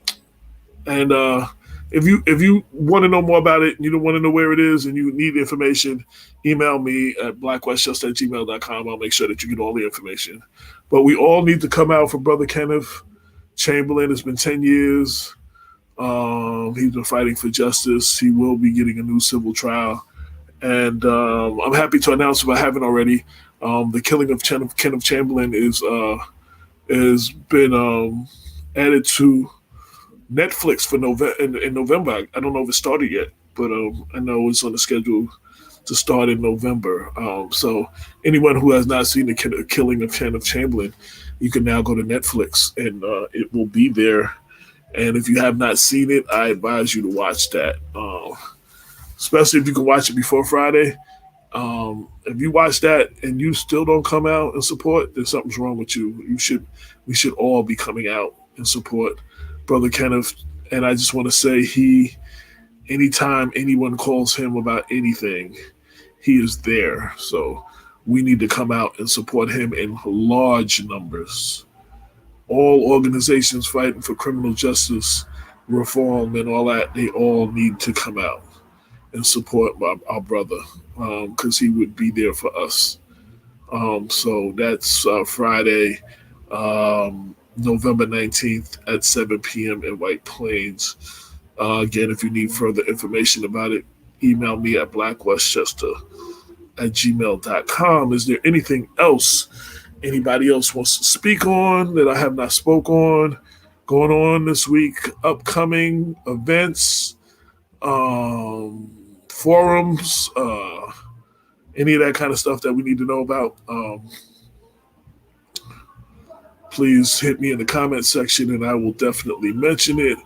if you want to know more about it, and you don't want to know where it is, and you need information, email me at blackwestjust@gmail.com. I'll make sure that you get all the information. But we all need to come out for Brother Kenneth Chamberlain. It's been 10 years. He's been fighting for justice. He will be getting a new civil trial. And I'm happy to announce, if I haven't already, the killing of Kenneth Chamberlain is been added to Netflix for in November. I don't know if it started yet, but I know it's on the schedule to start in November. So anyone who has not seen the killing of Kenneth Chamberlain, you can now go to Netflix and it will be there. And if you have not seen it, I advise you to watch that, especially if you can watch it before Friday. If you watch that and you still don't come out and support, then something's wrong with you. We should all be coming out and support Brother Kenneth. And I just want to say, anytime anyone calls him about anything, he is there. So we need to come out and support him in large numbers. All organizations fighting for criminal justice reform and all that, they all need to come out and support our brother, because he would be there for us. So that's Friday, November 19th at 7 p.m. in White Plains. Again, if you need further information about it, email me at blackwestchester@gmail.com. Is there anything else anybody else wants to speak on that I have not spoke on going on this week? Upcoming events, forums, any of that kind of stuff that we need to know about, please hit me in the comment section and I will definitely mention it.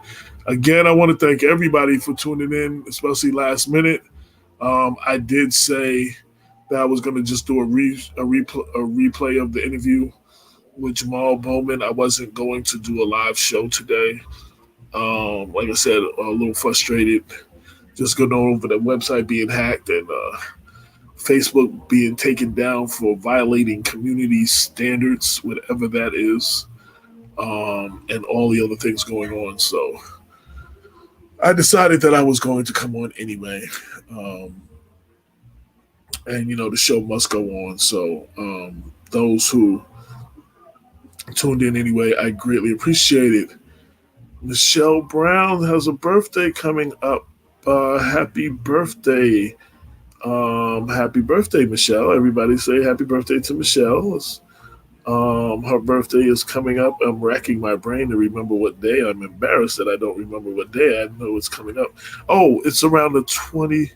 Again, I want to thank everybody for tuning in, especially last minute. I did say that I was going to just do a replay of the interview with Jamal Bowman. I wasn't going to do a live show today. Like I said, a little frustrated, just going over the website being hacked and Facebook being taken down for violating community standards, whatever that is, and all the other things going on. So I decided that I was going to come on anyway. And, the show must go on. So those who tuned in anyway, I greatly appreciate it. Michelle Brown has a birthday coming up. Happy birthday. Happy birthday, Michelle. Everybody say happy birthday to Michelle. Her birthday is coming up. I'm racking my brain to remember what day. I'm embarrassed that I don't remember what day. I know it's coming up. Oh, it's around the 27th.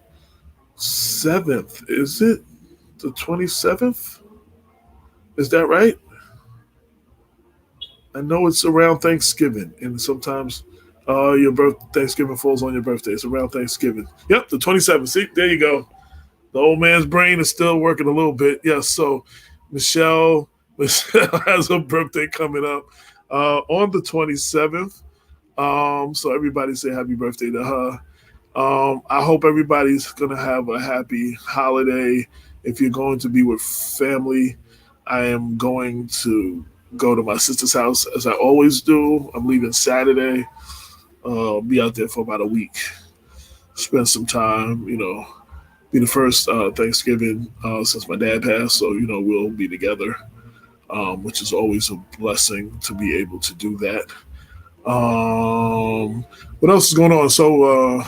Is it the 27th? Is that right? I know it's around Thanksgiving, and sometimes Thanksgiving falls on your birthday. It's around Thanksgiving. Yep, the 27th. See, there you go. The old man's brain is still working a little bit. Yes, so Michelle has her birthday coming up on the 27th. So everybody say happy birthday to her. I hope everybody's going to have a happy holiday. If you're going to be with family, I am going to go to my sister's house as I always do. I'm leaving Saturday. Be out there for about a week. Spend some time, be the first Thanksgiving since my dad passed. So, we'll be together, which is always a blessing to be able to do that. What else is going on? So,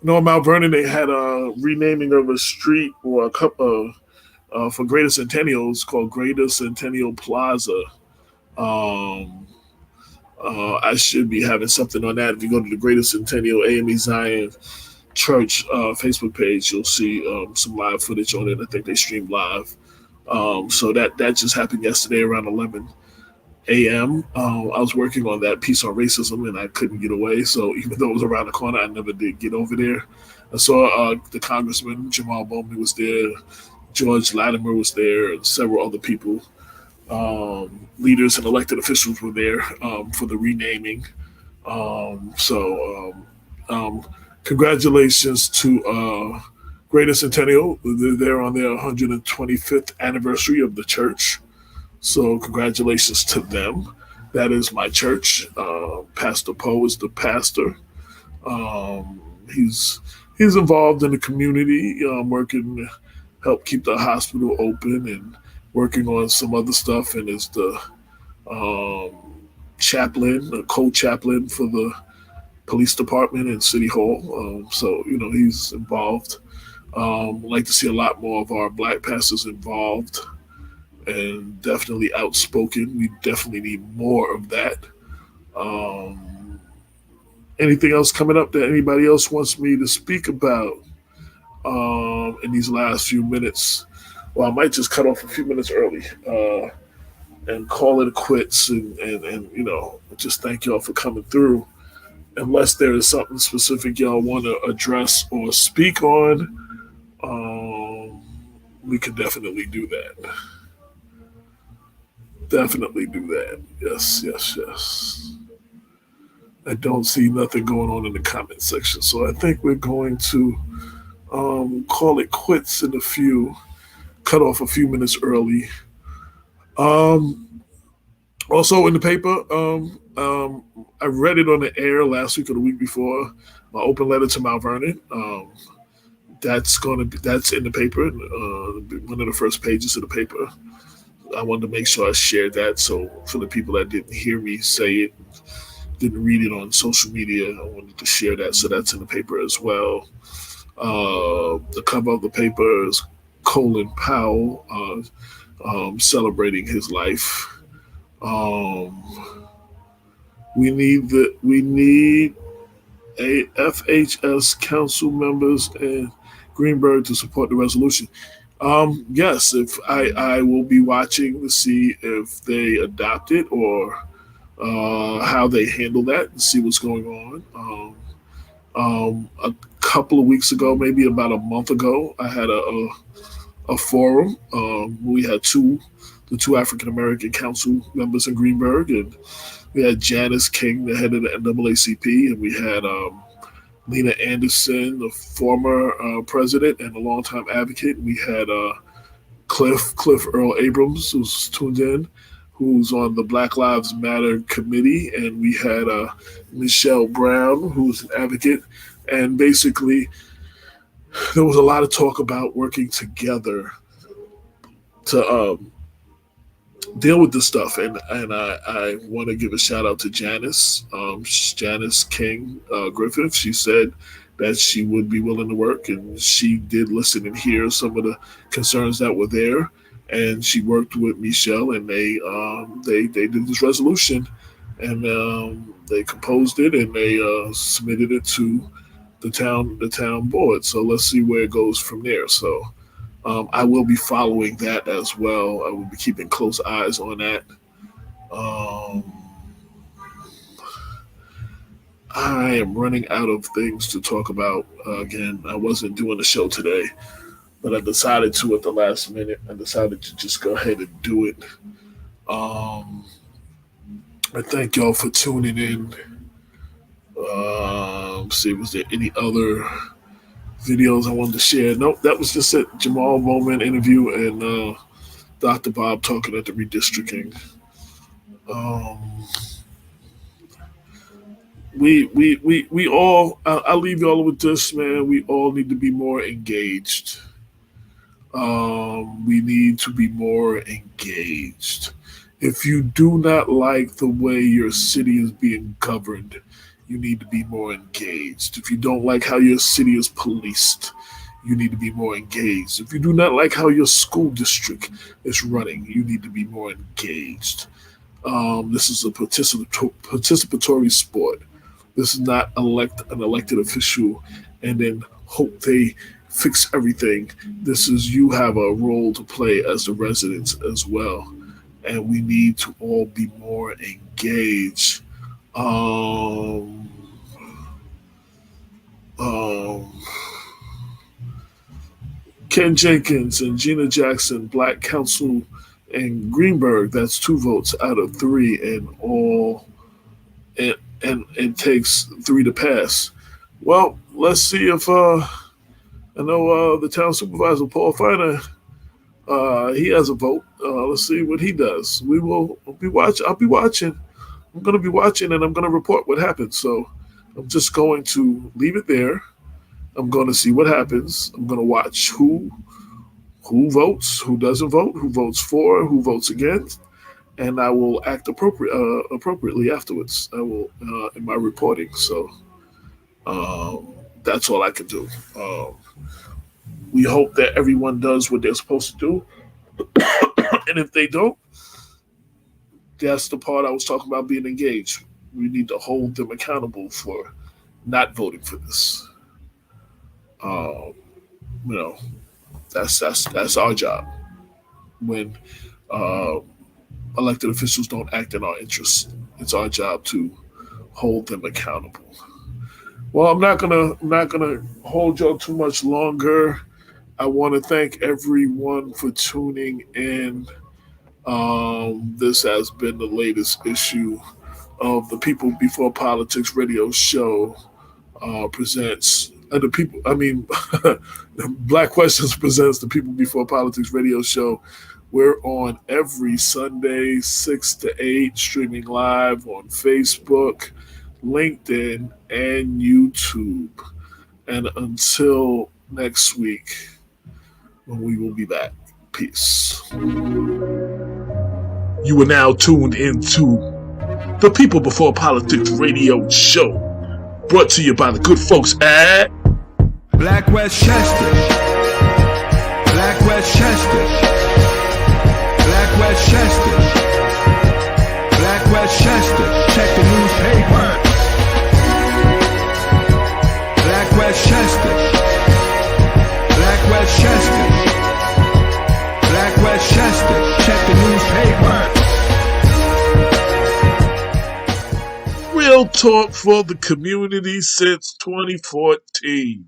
in Mount Vernon, they had a renaming of a street or a couple for Greater Centennials called Greater Centennial Plaza. I should be having something on that. If you go to the Greater Centennial AME Zion Church Facebook page, you'll see some live footage on it. I think they streamed live. So that just happened yesterday around 11 a.m. I was working on that piece on racism and I couldn't get away. So even though it was around the corner, I never did get over there. I saw the Congressman Jamal Bowman was there. George Latimer was there, and several other people. Leaders and elected officials were there for the renaming. Congratulations to Greater Centennial. They're on their 125th anniversary of the church. So congratulations to them. That is my church. Pastor Poe is the pastor. He's involved in the community, working to help keep the hospital open and working on some other stuff, and is the co-chaplain for the police department and city hall. So he's involved. Like to see a lot more of our Black pastors involved and definitely outspoken. We definitely need more of that. Anything else coming up that anybody else wants me to speak about in these last few minutes? Well, I might just cut off a few minutes early and call it quits and just thank y'all for coming through. Unless there is something specific y'all want to address or speak on, we can definitely do that. Definitely do that. Yes, yes, yes. I don't see nothing going on in the comment section, so I think we're going to call it quits in a few, cut off a few minutes early. Also in the paper, I read it on the air last week or the week before. My open letter to Mount Vernon. That's in the paper. One of the first pages of the paper. I wanted to make sure I shared that. So for the people that didn't hear me say it, didn't read it on social media, I wanted to share that. So that's in the paper as well. The cover of the paper is Colin Powell celebrating his life. We need a FHS council members in Greenberg to support the resolution. Yes, if I will be watching to see if they adopt it or how they handle that and see what's going on. A couple of weeks ago, maybe about a month ago, I had a forum. We had the two African American council members in Greenberg, and we had Janice King, the head of the NAACP, and we had Lena Anderson, the former president and a longtime advocate. We had Cliff Earl Abrams, who's tuned in, who's on the Black Lives Matter committee, and we had Michelle Brown, who's an advocate. And basically, there was a lot of talk about working together to deal with this stuff, and I want to give a shout out to Janice King Griffith. She said that she would be willing to work, and she did listen and hear some of the concerns that were there, and she worked with Michelle, and they did this resolution, and they composed it, and they submitted it to the town board. So let's see where it goes from there. So. I will be following that as well. I will be keeping close eyes on that. I am running out of things to talk about. Again, I wasn't doing a show today, but I decided to at the last minute. I decided to just go ahead and do it. I thank y'all for tuning in. See, was there any other videos I wanted to share? Nope, that was just it. Jamal Bowman interview and Dr. Bob talking at the redistricting. We all, I'll leave y'all with this, man. We all need to be more engaged. We need to be more engaged. If you do not like the way your city is being governed, you need to be more engaged. If you don't like how your city is policed, you need to be more engaged. If you do not like how your school district is running, you need to be more engaged. This is a participatory sport. This is not an elected official and then hope they fix everything. This is you have a role to play as the residents as well. And we need to all be more engaged. Ken Jenkins and Gina Jackson, Black Council in Greenberg. That's 2 votes out of 3, and it takes 3 to pass. Well, let's see if I know the town supervisor Paul Finer. He has a vote. Let's see what he does. I'll be watching. I'm going to be watching, and I'm going to report what happens. So I'm just going to leave it there. I'm going to see what happens. I'm going to watch who votes, who doesn't vote, who votes for, who votes against, and I will act appropriately afterwards. I will in my reporting. So that's all I can do. We hope that everyone does what they're supposed to do. And if they don't, that's the part I was talking about, being engaged. We need to hold them accountable for not voting for this. That's our job. When elected officials don't act in our interest, it's our job to hold them accountable. Well, I'm not gonna hold y'all too much longer. I want to thank everyone for tuning in. This has been the latest issue of the People Before Politics radio show. Presents Black Questions presents the People Before Politics radio show. We're on every Sunday, 6 to 8, streaming live on Facebook, LinkedIn, and YouTube. And until next week, when we will be back. Peace. You are now tuned into the People Before Politics radio show, brought to you by the good folks at Black Westchester, Black Westchester, Black Westchester, Black Westchester. Check the newspaper. Black Westchester, Black Westchester, Black Westchester. Check the newspaper. Real talk for the community since 2014.